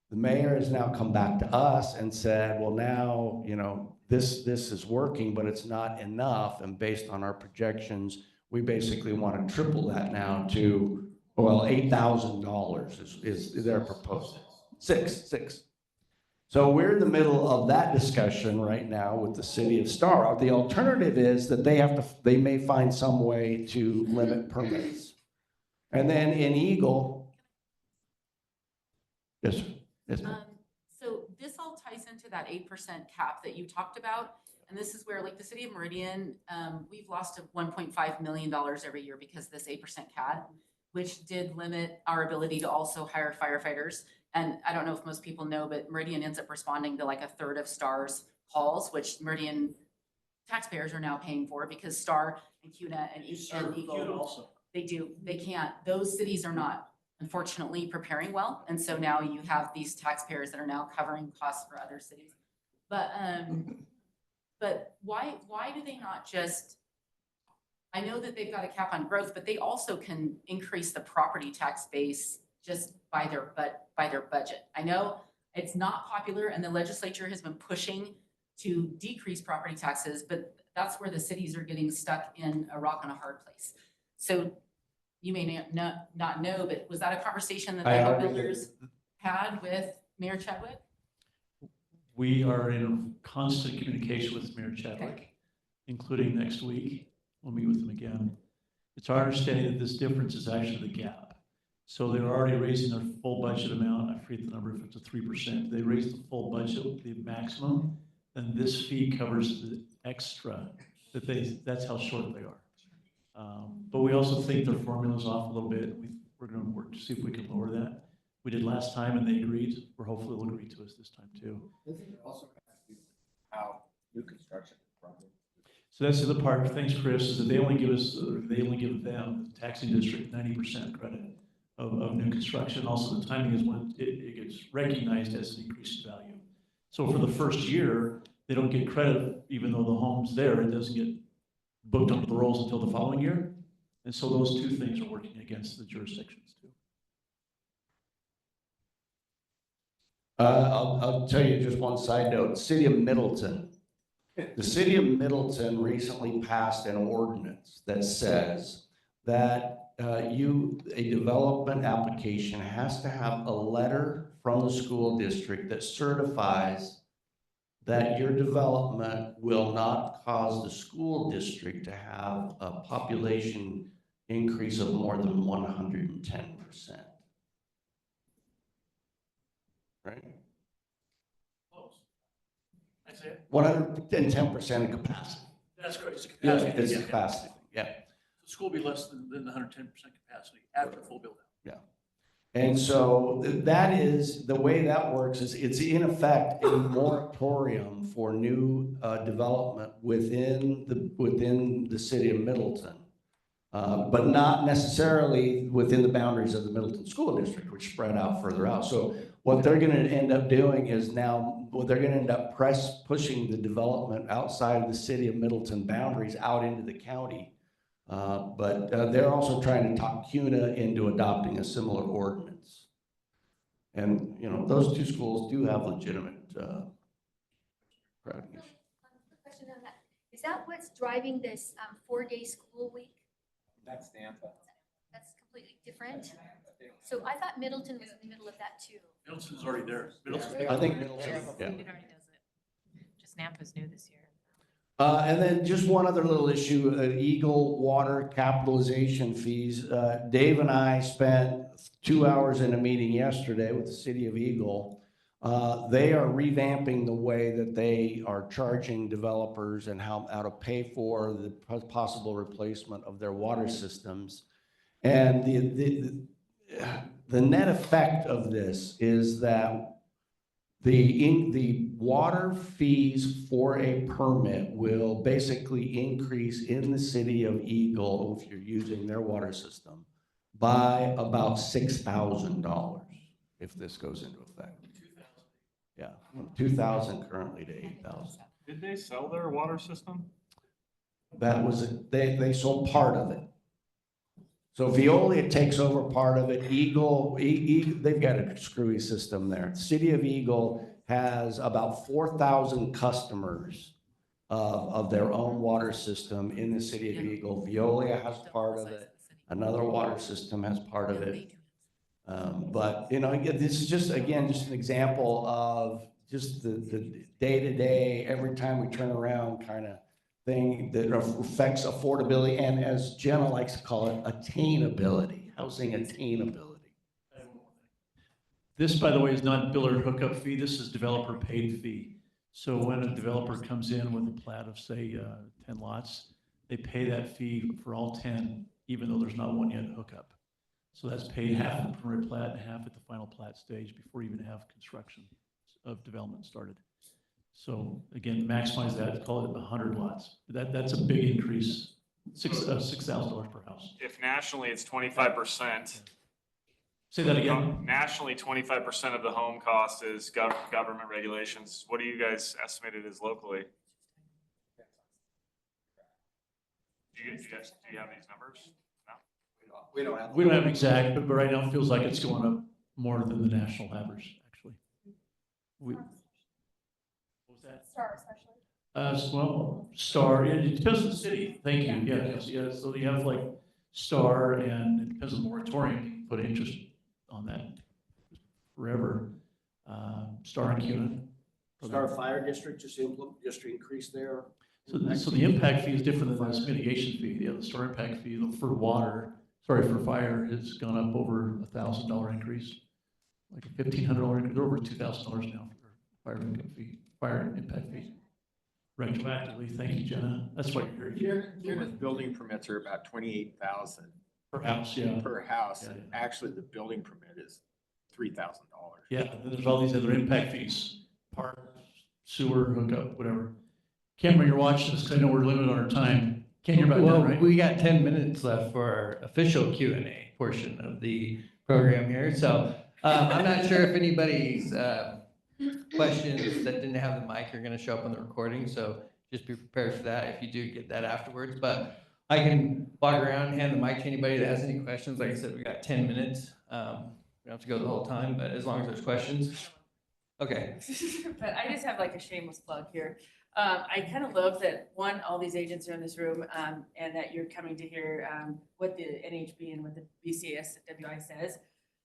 The mayor has now come back to us and said, well, now, you know, this is working, but it's not enough. And based on our projections, we basically want to triple that now to, well, $8,000 is their proposal. Six. So we're in the middle of that discussion right now with the city of Star. The alternative is that they may find some way to limit permits. And then in Eagle, yes, sir. Yes, ma'am. So this all ties into that 8% cap that you talked about. And this is where, like, the city of Meridian, we've lost $1.5 million every year because of this 8% cap, which did limit our ability to also hire firefighters. And I don't know if most people know, but Meridian ends up responding to like a third of Star's calls, which Meridian taxpayers are now paying for because Star and CUNA and Eagle, also. they can't, those cities are not unfortunately preparing well. And so now you have these taxpayers that are now covering costs for other cities. But why do they not just, I know that they've got a cap on growth, but they also can increase the property tax base just by their budget. I know it's not popular and the legislature has been pushing to decrease property taxes, but that's where the cities are getting stuck in a rock and a hard place. So you may not know, but was that a conversation that the home builders had with Mayor Chadwick? We are in constant communication with Mayor Chadwick, including next week. We'll meet with them again. It's our understanding that this difference is actually the gap. So they're already raising their full budget amount. I forget the number, if it's a 3%. They raised the full budget, the maximum, and this fee covers the extra that's how short they are. But we also think their formula's off a little bit. We're going to work to see if we can lower that. We did last time and they agreed. We're hopefully they'll agree to us this time too. Doesn't it also have to do with how new construction probably? So that's the other part. Thanks, Chris, is that they only give them, the taxing district, 90% credit of new construction. Also, the timing is when it gets recognized as an increased value. So for the first year, they don't get credit, even though the home's there. It doesn't get booked onto the rolls until the following year. And so those two things are working against the jurisdictions too. I'll tell you just one side note. City of Middleton. The city of Middleton recently passed an ordinance that says that a development application has to have a letter from the school district that certifies that your development will not cause the school district to have a population increase of more than 110%. Right? Close. I say it. 110% of capacity. That's correct. It's Yeah, capacity. it's capacity, yeah. The school will be less than the 110% capacity after full build out. Yeah. And so that is, the way that works is it's in effect a moratorium for new development within the city of Middleton. But not necessarily within the boundaries of the Middleton School District, which spread out further out. So what they're going to end up doing is now, they're going to end up pushing the development outside of the city of Middleton boundaries out into the county. But they're also trying to talk CUNA into adopting a similar ordinance. And, you know, those two schools do have legitimate crowding issues. Question on that. Is that what's driving this 4-day school week? That's Nampa. That's completely different. So I thought Middleton was in the middle of that too. Middleton's already there. I think Middleton, yeah. It already does it. Just Nampa's new this year. And then just one other little issue, Eagle water capitalization fees. Dave and I spent 2 hours in a meeting yesterday with the city of Eagle They are revamping the way that they are charging developers and how to pay for the possible replacement of their water systems. And the net effect of this is that the water fees for a permit will basically increase in the city of Eagle, if you're using their water system, by about $6,000 if this goes into effect. Yeah, from 2,000 currently to 8,000. Did they sell their water system? That was, they sold part of it. So Veolia takes over part of it. Eagle, they've got a screwy system there. City of Eagle has about 4,000 customers of their own water system in the city of Eagle. Veolia has part of it. Another water system has part of it. But, you know, this is just, again, just an example of just the day-to-day, every time we turn around kind of thing that affects affordability and, as Jenna likes to call it, attainability, housing attainability. This, by the way, is not biller hookup fee. This is developer paid fee. So when a developer comes in with a plat of, say, 10 lots, they pay that fee for all 10, even though there's not one yet hookup. So that's paid half at the preliminary plat and half at the final plat stage before you even have construction of development started. So again, maximize that, call it 100 lots. That's a big increase, $6,000 per house. If nationally it's 25%. Say that again. Nationally, 25% of the home cost is government regulations. What do you guys estimate it is locally? Do you have these numbers? No? We don't have We don't have exact, but right now it feels like it's going up more than the national average, actually. What was that? Star especially. Well, Star, it depends on the city. Thank you. Yeah. So you have like Star, and it depends on the moratorium. You can put interest on that forever. Star and CUNA. Star Fire District just increased their. So the impact fee is different than this mitigation fee. The Star impact fee for water, for fire, has gone up over $1,000 increase, like a $1,500 increase. They're over $2,000 now for fire impact fee. Retroactively, thank you, Jenna. That's what you're hearing. Here, building permits are about 28,000 Per house, yeah. per house. Yeah, And actually, the building permit is $3,000. Yeah, and then there's all these other impact fees, park, sewer, hookup, whatever. Cameron, you're watching this, because I know we're limited on our time. Ken, you're about Well, done, right? we got 10 minutes left for our official Q&A portion of the program here. So I'm not sure if anybody's questions that didn't have the mic are going to show up on the recording. So just be prepared for that if you do get that afterwards. But I can walk around, hand the mic to anybody that has any questions. Like I said, we got 10 minutes. We don't have to go the whole time, but as long as there's questions. Okay. But I just have like a shameless plug here. I kind of love that, one, all these agents are in this room, and that you're coming to hear what the NHB and what the BCASWI says.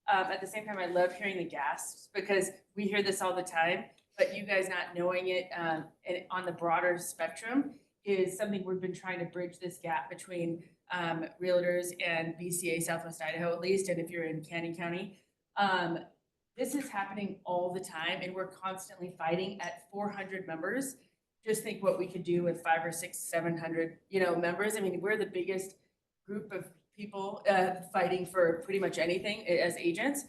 At the same time, I love hearing the gasps, because we hear this all the time, but you guys not knowing it and on the broader spectrum is something we've been trying to bridge, this gap between realtors and BCA Southwest Idaho, at least, and if you're in Canyon County. This is happening all the time, and we're constantly fighting at 400 members. Just think what we could do with 500 or 600, 700, members. I mean, we're the biggest group of people fighting for pretty much anything as agents.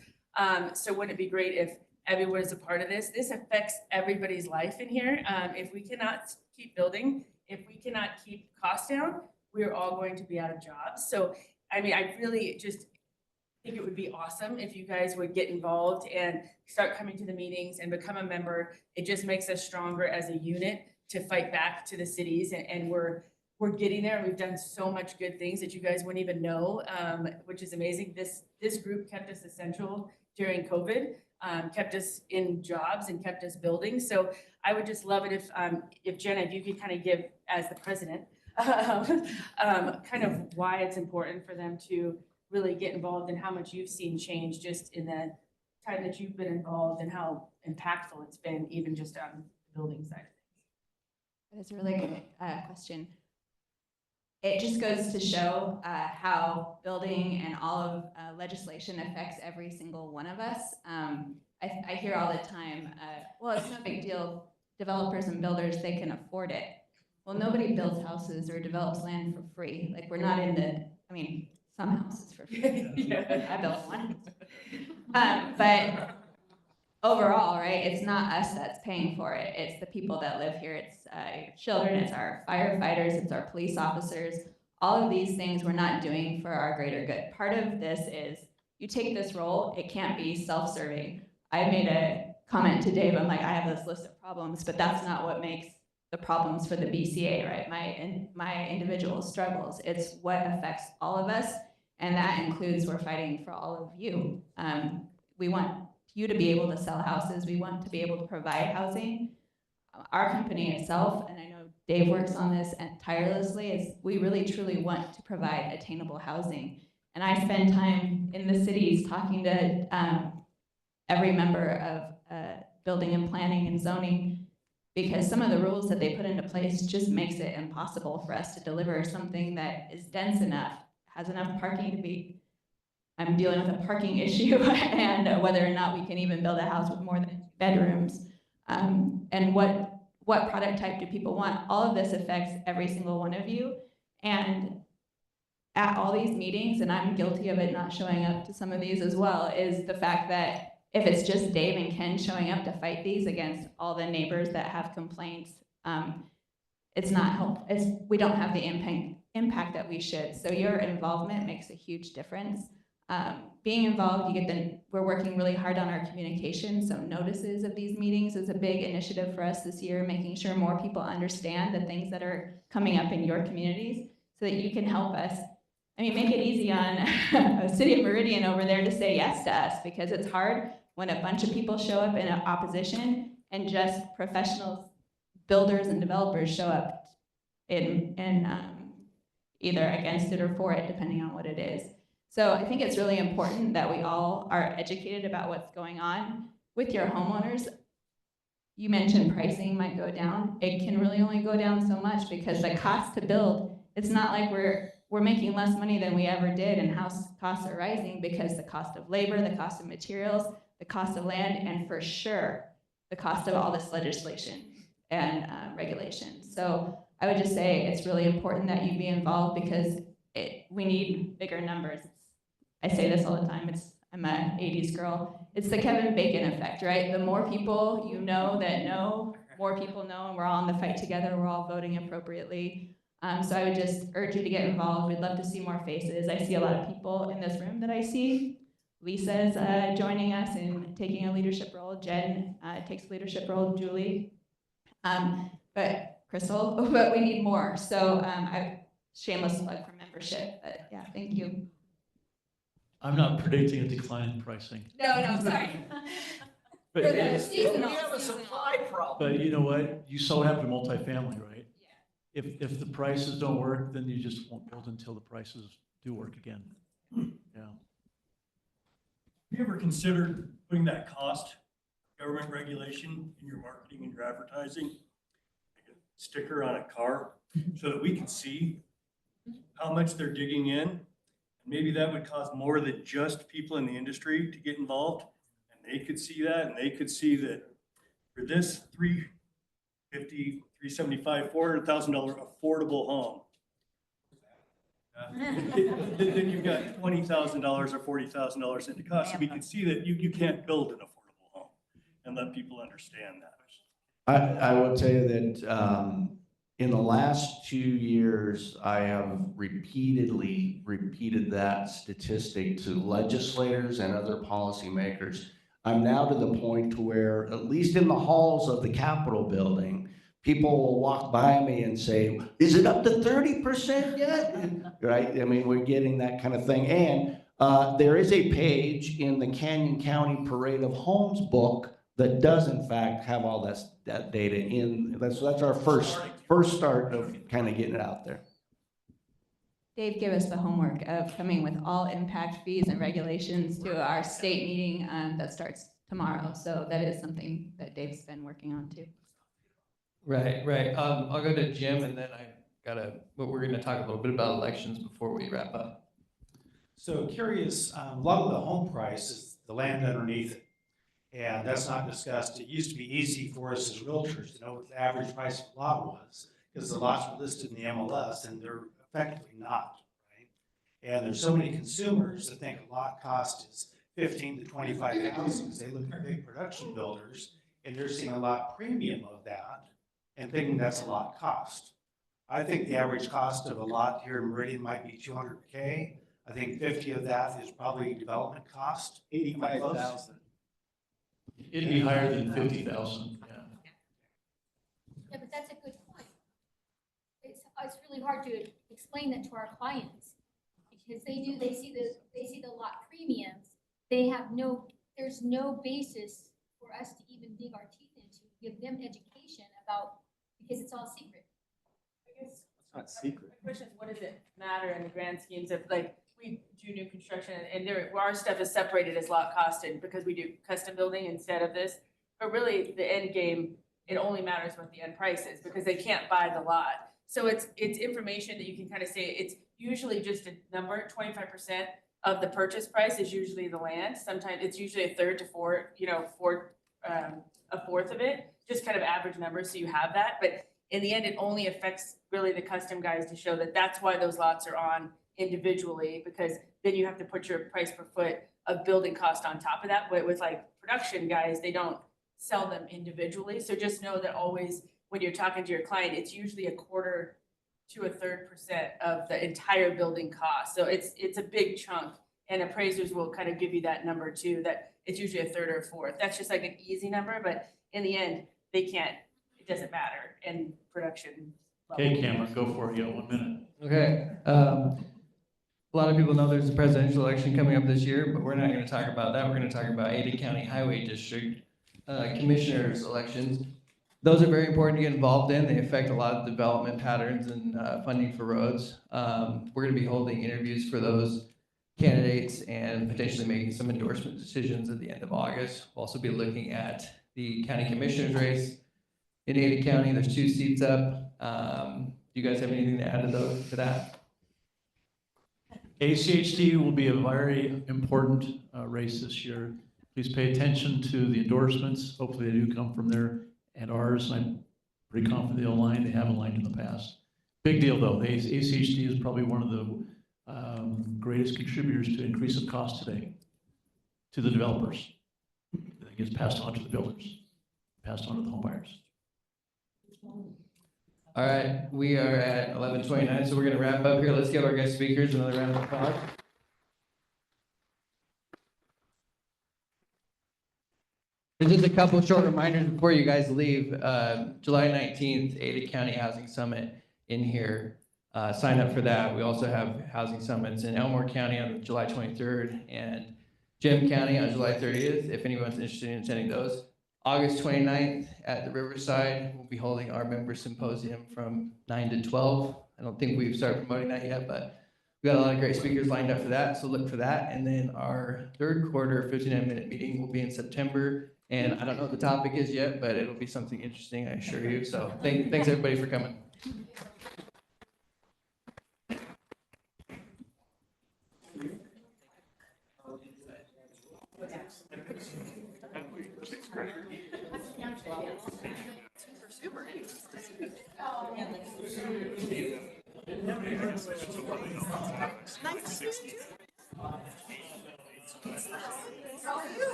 So wouldn't it be great if everyone is a part of this? This affects everybody's life in here. If we cannot keep building, if we cannot keep costs down, we're all going to be out of jobs. So, I mean, I really just think it would be awesome if you guys would get involved and start coming to the meetings and become a member. It just makes us stronger as a unit to fight back to the cities, and we're getting there. We've done so much good things that you guys wouldn't even know, which is amazing. This group kept us essential during COVID, kept us in jobs and kept us building. So I would just love it if Jenna, if you could kind of give, as the president, kind of why it's important for them to really get involved, and how much you've seen change just in the time that you've been involved, and how impactful it's been, even just on the building side. That's a really good question. It just goes to show how building and all of legislation affects every single one of us. I hear all the time, well, it's no big deal. Developers and builders, they can afford it. Well, nobody builds houses or develops land for free. Like, we're not in the, I mean, some houses for free. Yeah. I built one. But overall, right, it's not us that's paying for it. It's the people that live here. It's children, it's our firefighters, it's our police officers. All of these things we're not doing for our greater good. Part of this is you take this role, it can't be self-serving. I made a comment to Dave, I'm like, I have this list of problems, but that's not what makes the problems for the BCA, right? My individual struggles. It's what affects all of us, and that includes we're fighting for all of you. We want you to be able to sell houses. We want to be able to provide housing. Our company itself, and I know Dave works on this tirelessly, is we really truly want to provide attainable housing. And I spend time in the cities talking to every member of building and planning and zoning, because some of the rules that they put into place just makes it impossible for us to deliver something that is dense enough, has enough parking to be, I'm dealing with a parking issue, and whether or not we can even build a house with more than 2 bedrooms, and what product type do people want. All of this affects every single one of you, and at all these meetings, and I'm guilty of it not showing up to some of these as well, is the fact that if it's just Dave and Ken showing up to fight these against all the neighbors that have complaints, it's not helpful. We don't have the impact that we should. So your involvement makes a huge difference. Being involved, we're working really hard on our communication. So notices of these meetings is a big initiative for us this year, making sure more people understand the things that are coming up in your communities so that you can help us. I mean, make it easy on a City of Meridian over there to say yes to us, because it's hard when a bunch of people show up in opposition and just professionals, builders and developers show up in either against it or for it, depending on what it is. So I think it's really important that we all are educated about what's going on with your homeowners. You mentioned pricing might go down. It can really only go down so much because the cost to build, it's not like we're making less money than we ever did, and house costs are rising because the cost of labor, the cost of materials, the cost of land, and for sure, the cost of all this legislation and regulation. So I would just say it's really important that you be involved, because we need bigger numbers. I say this all the time, I'm an 80s girl. It's the Kevin Bacon effect, right? The more people you know that know, more people know, and we're all in the fight together, we're all voting appropriately. So I would just urge you to get involved. We'd love to see more faces. I see a lot of people in this room that I see. Lisa's joining us and taking a leadership role. Jen takes a leadership role, Julie. But Crystal, but we need more. So shameless plug for membership, but yeah, thank you. I'm not predicting a decline in pricing. No, sorry. But, For the seasonal. We have a supply problem. but you know what? You saw what happened to multifamily, right? If the prices don't work, then you just won't build until the prices do work again. Yeah. Have you ever considered putting that cost, government regulation in your marketing and your advertising? Like a sticker on a car so that we can see how much they're digging in? Maybe that would cause more than just people in the industry to get involved. And they could see that, and they could see that for this $350,000, $375,000, $400,000 affordable home, then you've got $20,000 or $40,000 into cost. So we can see that you can't build an affordable home, and let people understand that. I will tell you that in the last 2 years, I have repeatedly repeated that statistic to legislators and other policymakers. I'm now to the point to where, at least in the halls of the Capitol building, people will walk by me and say, is it up to 30% yet? Right? I mean, we're getting that kind of thing. And there is a page in the Canyon County Parade of Homes book that does in fact have all that data in. That's our first start of kind of getting it out there. Dave gave us the homework of coming with all impact fees and regulations to our state meeting that starts tomorrow. So that is something that Dave's been working on too. Right. I'll go to Jim, and then we're going to talk a little bit about elections before we wrap up. So curious, a lot of the home price is the land underneath it. And that's not discussed. It used to be easy for us as realtors to know what the average price of a lot was, because the lots were listed in the MLS, and they're effectively not, right? And there's so many consumers that think a lot cost is 15 to 25,000, because they look at big production builders, and they're seeing a lot premium of that, and thinking that's a lot cost. I think the average cost of a lot here in Meridian might be $200K. I think 50 of that is probably development cost. 85,000. It'd be higher than 50,000, yeah. Yeah, but that's a good point. It's really hard to explain that to our clients, because they see the lot premiums. There's no basis for us to even dig our teeth into, give them education about, because it's all secret. I guess it's not secret. My question is, what does it matter in the grand schemes of, like, we do new construction and our stuff is separated as lot costed because we do custom building instead of this. But really the end game, it only matters what the end price is because they can't buy the lot. So it's information that you can kind of say, it's usually just a number, 25% of the purchase price is usually the land. Sometimes it's usually a third to a fourth of it, just kind of average numbers. So you have that, but in the end, it only affects really the custom guys to show that that's why those lots are on individually, because then you have to put your price per foot of building cost on top of that. But with like production guys, they don't sell them individually. So just know that always when you're talking to your client, it's usually a quarter to a third % of the entire building cost. So it's a big chunk, and appraisers will kind of give you that number too, that it's usually a third or a fourth. That's just like an easy number, but in the end, it doesn't matter in production. Okay, Cameron, go for it. You got 1 minute. Okay. A lot of people know there's a presidential election coming up this year, but we're not going to talk about that. We're going to talk about Ada County Highway District commissioners elections. Those are very important to get involved in. They affect a lot of development patterns and funding for roads. We're going to be holding interviews for those candidates and potentially making some endorsement decisions at the end of August. We'll also be looking at the county commissioners race in Ada County. There's 2 seats up. Do you guys have anything to add to that? ACHD will be a very important race this year. Please pay attention to the endorsements. Hopefully they do come from there and ours. I'm pretty confident they'll align. They have aligned in the past. Big deal though. The ACHD is probably one of the greatest contributors to increase of cost today to the developers. It gets passed on to the builders, passed on to the home buyers. All right, we are at 11:29, so we're going to wrap up here. Let's give our guest speakers another round of applause. There's just a couple short reminders before you guys leave. July 19th, Ada County Housing Summit in here. Sign up for that. We also have housing summits in Elmore County on July 23rd and Gem County on July 30th, if anyone's interested in attending those. August 29th at the Riverside, we'll be holding our member symposium from 9 to 12. I don't think we've started promoting that yet, but we've got a lot of great speakers lined up for that, so look for that. And then our third quarter 59-minute meeting will be in September. And I don't know what the topic is yet, but it'll be something interesting, I assure you. So thanks everybody for coming.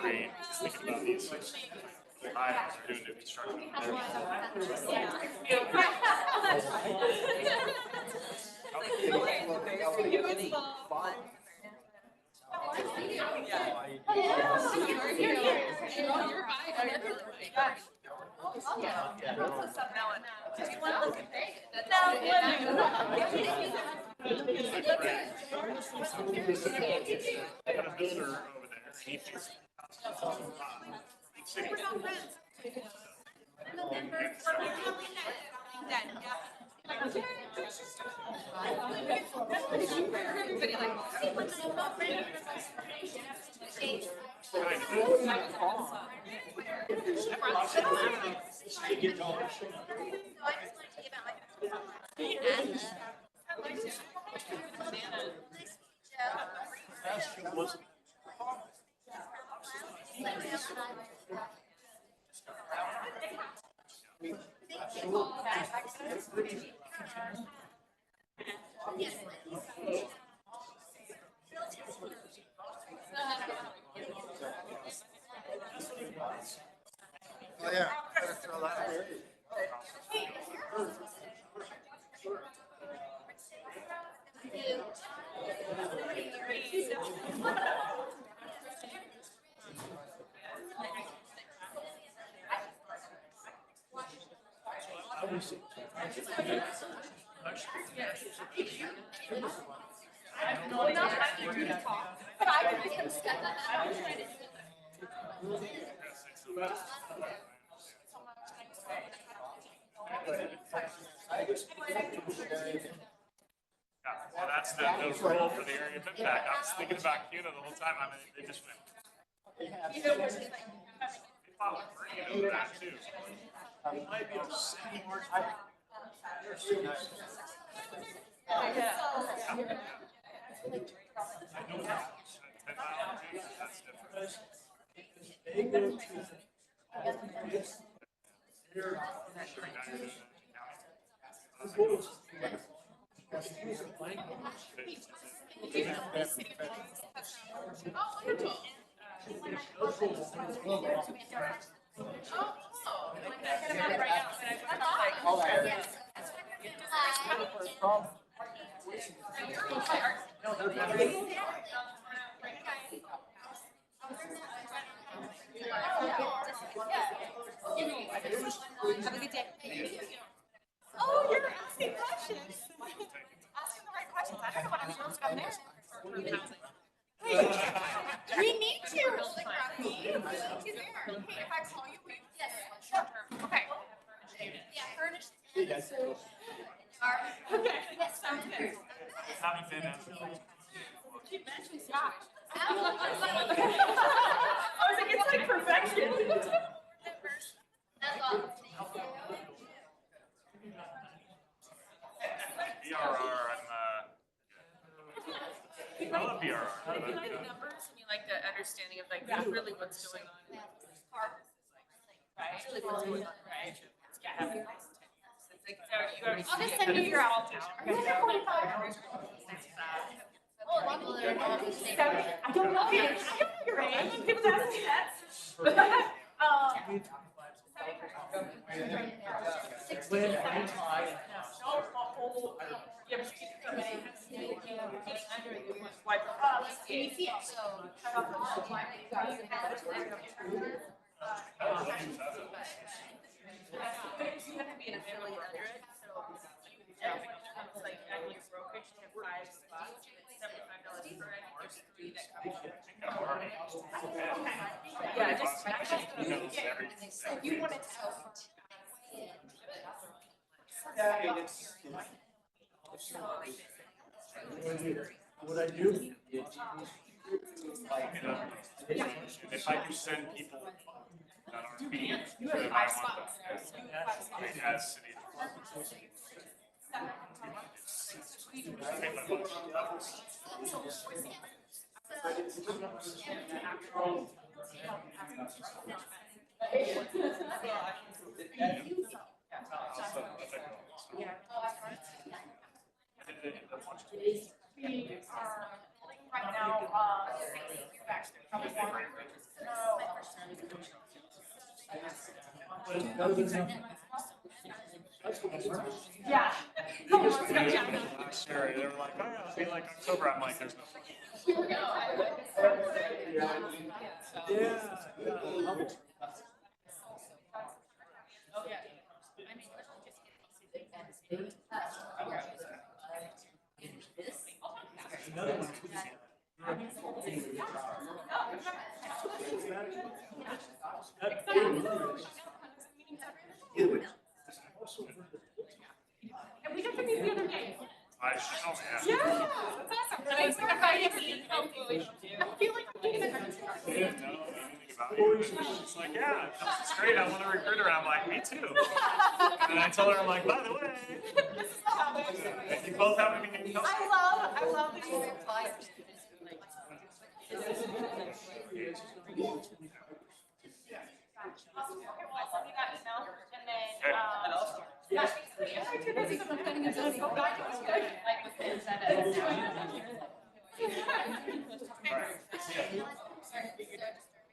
Great. Just thinking about these Idaho are doing new construction. I got a builder over there. He thinks- Oh, yeah. Better throw that there. Yeah, well, that's the role for the area of impact. I was thinking about CUNA the whole time. I mean, they just went. They follow green over that too. I know that. 10 mile too, that's different. Have a good day. Oh, you're asking questions. Asking the right questions. I don't know what I'm supposed to there. Hey, we need you. Hey, if I call you, we short term. Okay. Yeah, furnished. Okay, sounds good. Haven't been in. Keep mentioning Scott. I was like, it's like perfection. That's all. BRR, I love BRR. Like, you like the numbers and you like the understanding of like really what's going on. Right? Really what's going on, right? Yeah, having nice attendance. It's like, so you already. I'll just send you your all town. I don't know. I don't know your age. People ask me that. Yeah, just. You want it to. What I do? If I can send people that are being, You have then I 5 want spots. them. You have 5 spots. I mean, as city. Right now, yeah. Scary. They were like, oh, yeah, it'll be like October. I'm like, there's no. And we got to meet the other day. I shall have. Yeah, that's awesome. And I was thinking about you. I feel like I'm getting I didn't know anything about it. It's like, yeah, it's great. I want to recruit her. I'm like, me too. And I told her, I'm like, by the way, you both have a meeting. I love the new flyers.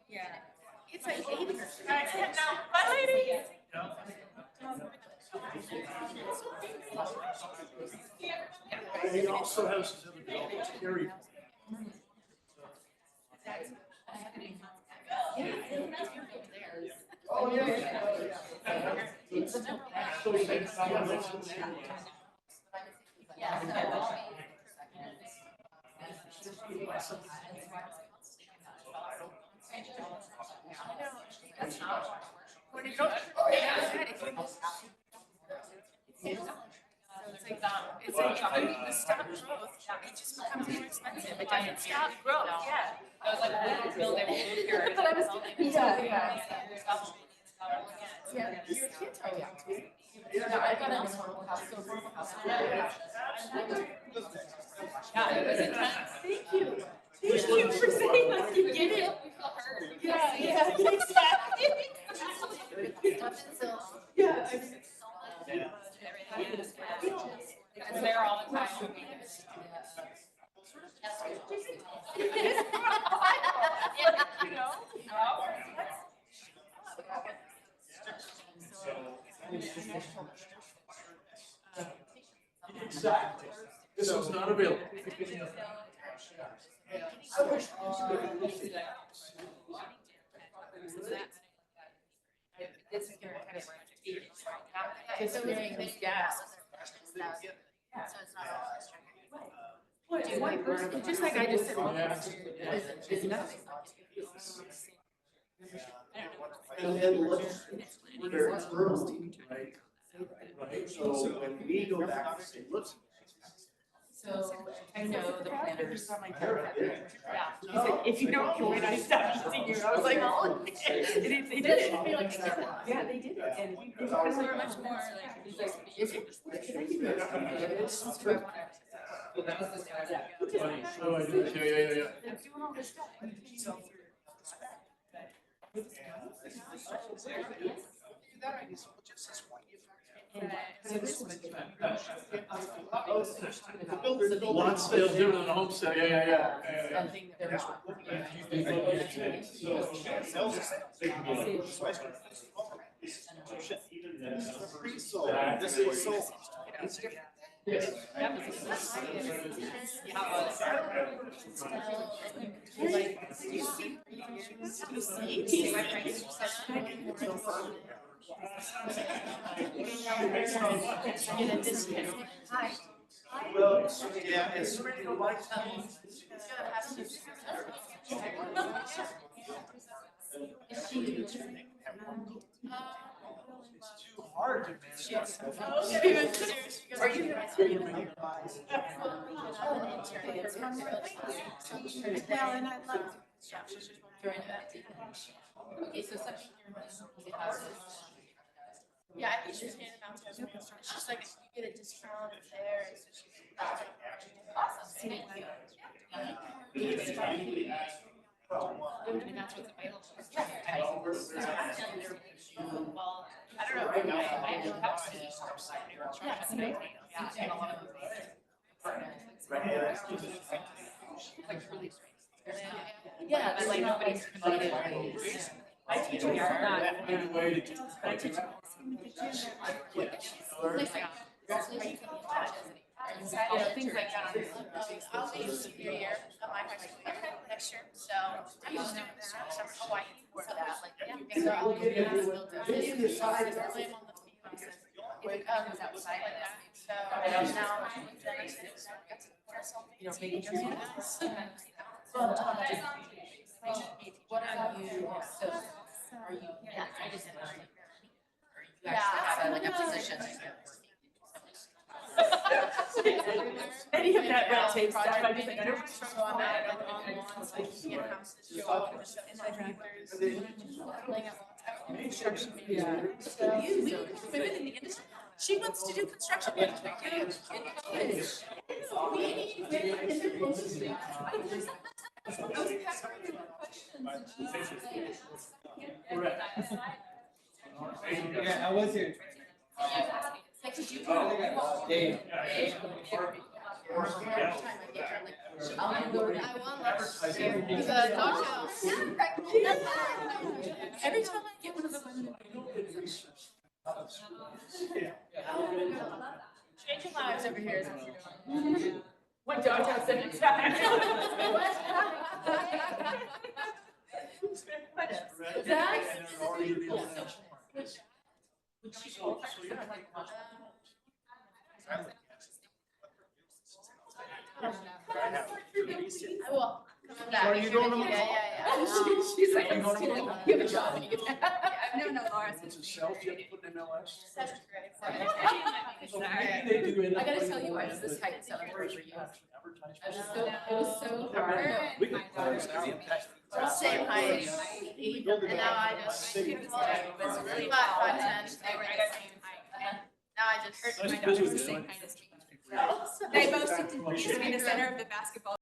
Yeah. It's like 80. Bye, ladies. He also has some other jobs, Terry. Oh, yeah. It's like the stock growth, it just becomes more expensive. It doesn't stop growth, yeah. I was like, we will build, they will move here. But I was, yeah. Yeah, your kids are young too. Yeah, I got an affordable house, so affordable house. Yeah, it was intense. Thank you. Thank you for saying that. You get it. Yeah, exactly. Yeah. It's there all the time. You know? Exactly. This was not available. I wish. It's kind of Just hearing these gaps. Just like I just said, is nothing. And look, we're early, right? Right, so when we go back and say, look. So I know the planners. Yeah. He said, if you don't join, I stop using you. I was like, oh, they did it. Yeah, they did it. And they were much more like, is it? Can I give you a Oh, I do. Yeah. They're doing all this stuff. Lot sales different than a home sale. Yeah. Something that they're not. This is so. Well, yeah, it's. It's too hard to manage. Are you guys? Well, and I love. Okay, so something Yeah, I think she's handing out to everyone. She's like, if you get a discount there, and so she's awesome. Thank you. and that's what's available. Well, I don't know. I have a house. Yeah, it's amazing. Yeah, and a lot of like really strange. Yeah, But like nobody's committed. I teach her not. Find a way to do I teach her. You know, things like that. I'll leave senior year of my high school year next year, so I'm just doing some Hawaii for that, like, yeah. So I'll be able to build a- If it comes outside of that, You know, making sure you guys. Well, what are you, so, are you, I just said, are you actually have like a position? Any of that red tape stuff, I just think, I don't. So I'm at like on lawns, like in-house show up and show construction management. So we women in the industry, she wants to do construction management. We need women in the industry. Yeah, I was here. Dave. Every time I get one of the women. Changing lives over here is what you're doing. One doghouse at a time. I will. Are you going to? She's like, you have a job and you get that. No, Laura. It's a shelf you have to put in MLS. Seventh grade. So maybe they do end I up gotta like- tell you, I was this height in seventh grade for you. Advertise I was for- so, it was so hard. We could close down. Same height, and now I just, it was really 5'10", they were the same height. Now I just. Nice to visit with you. They both used to be the center of the basketball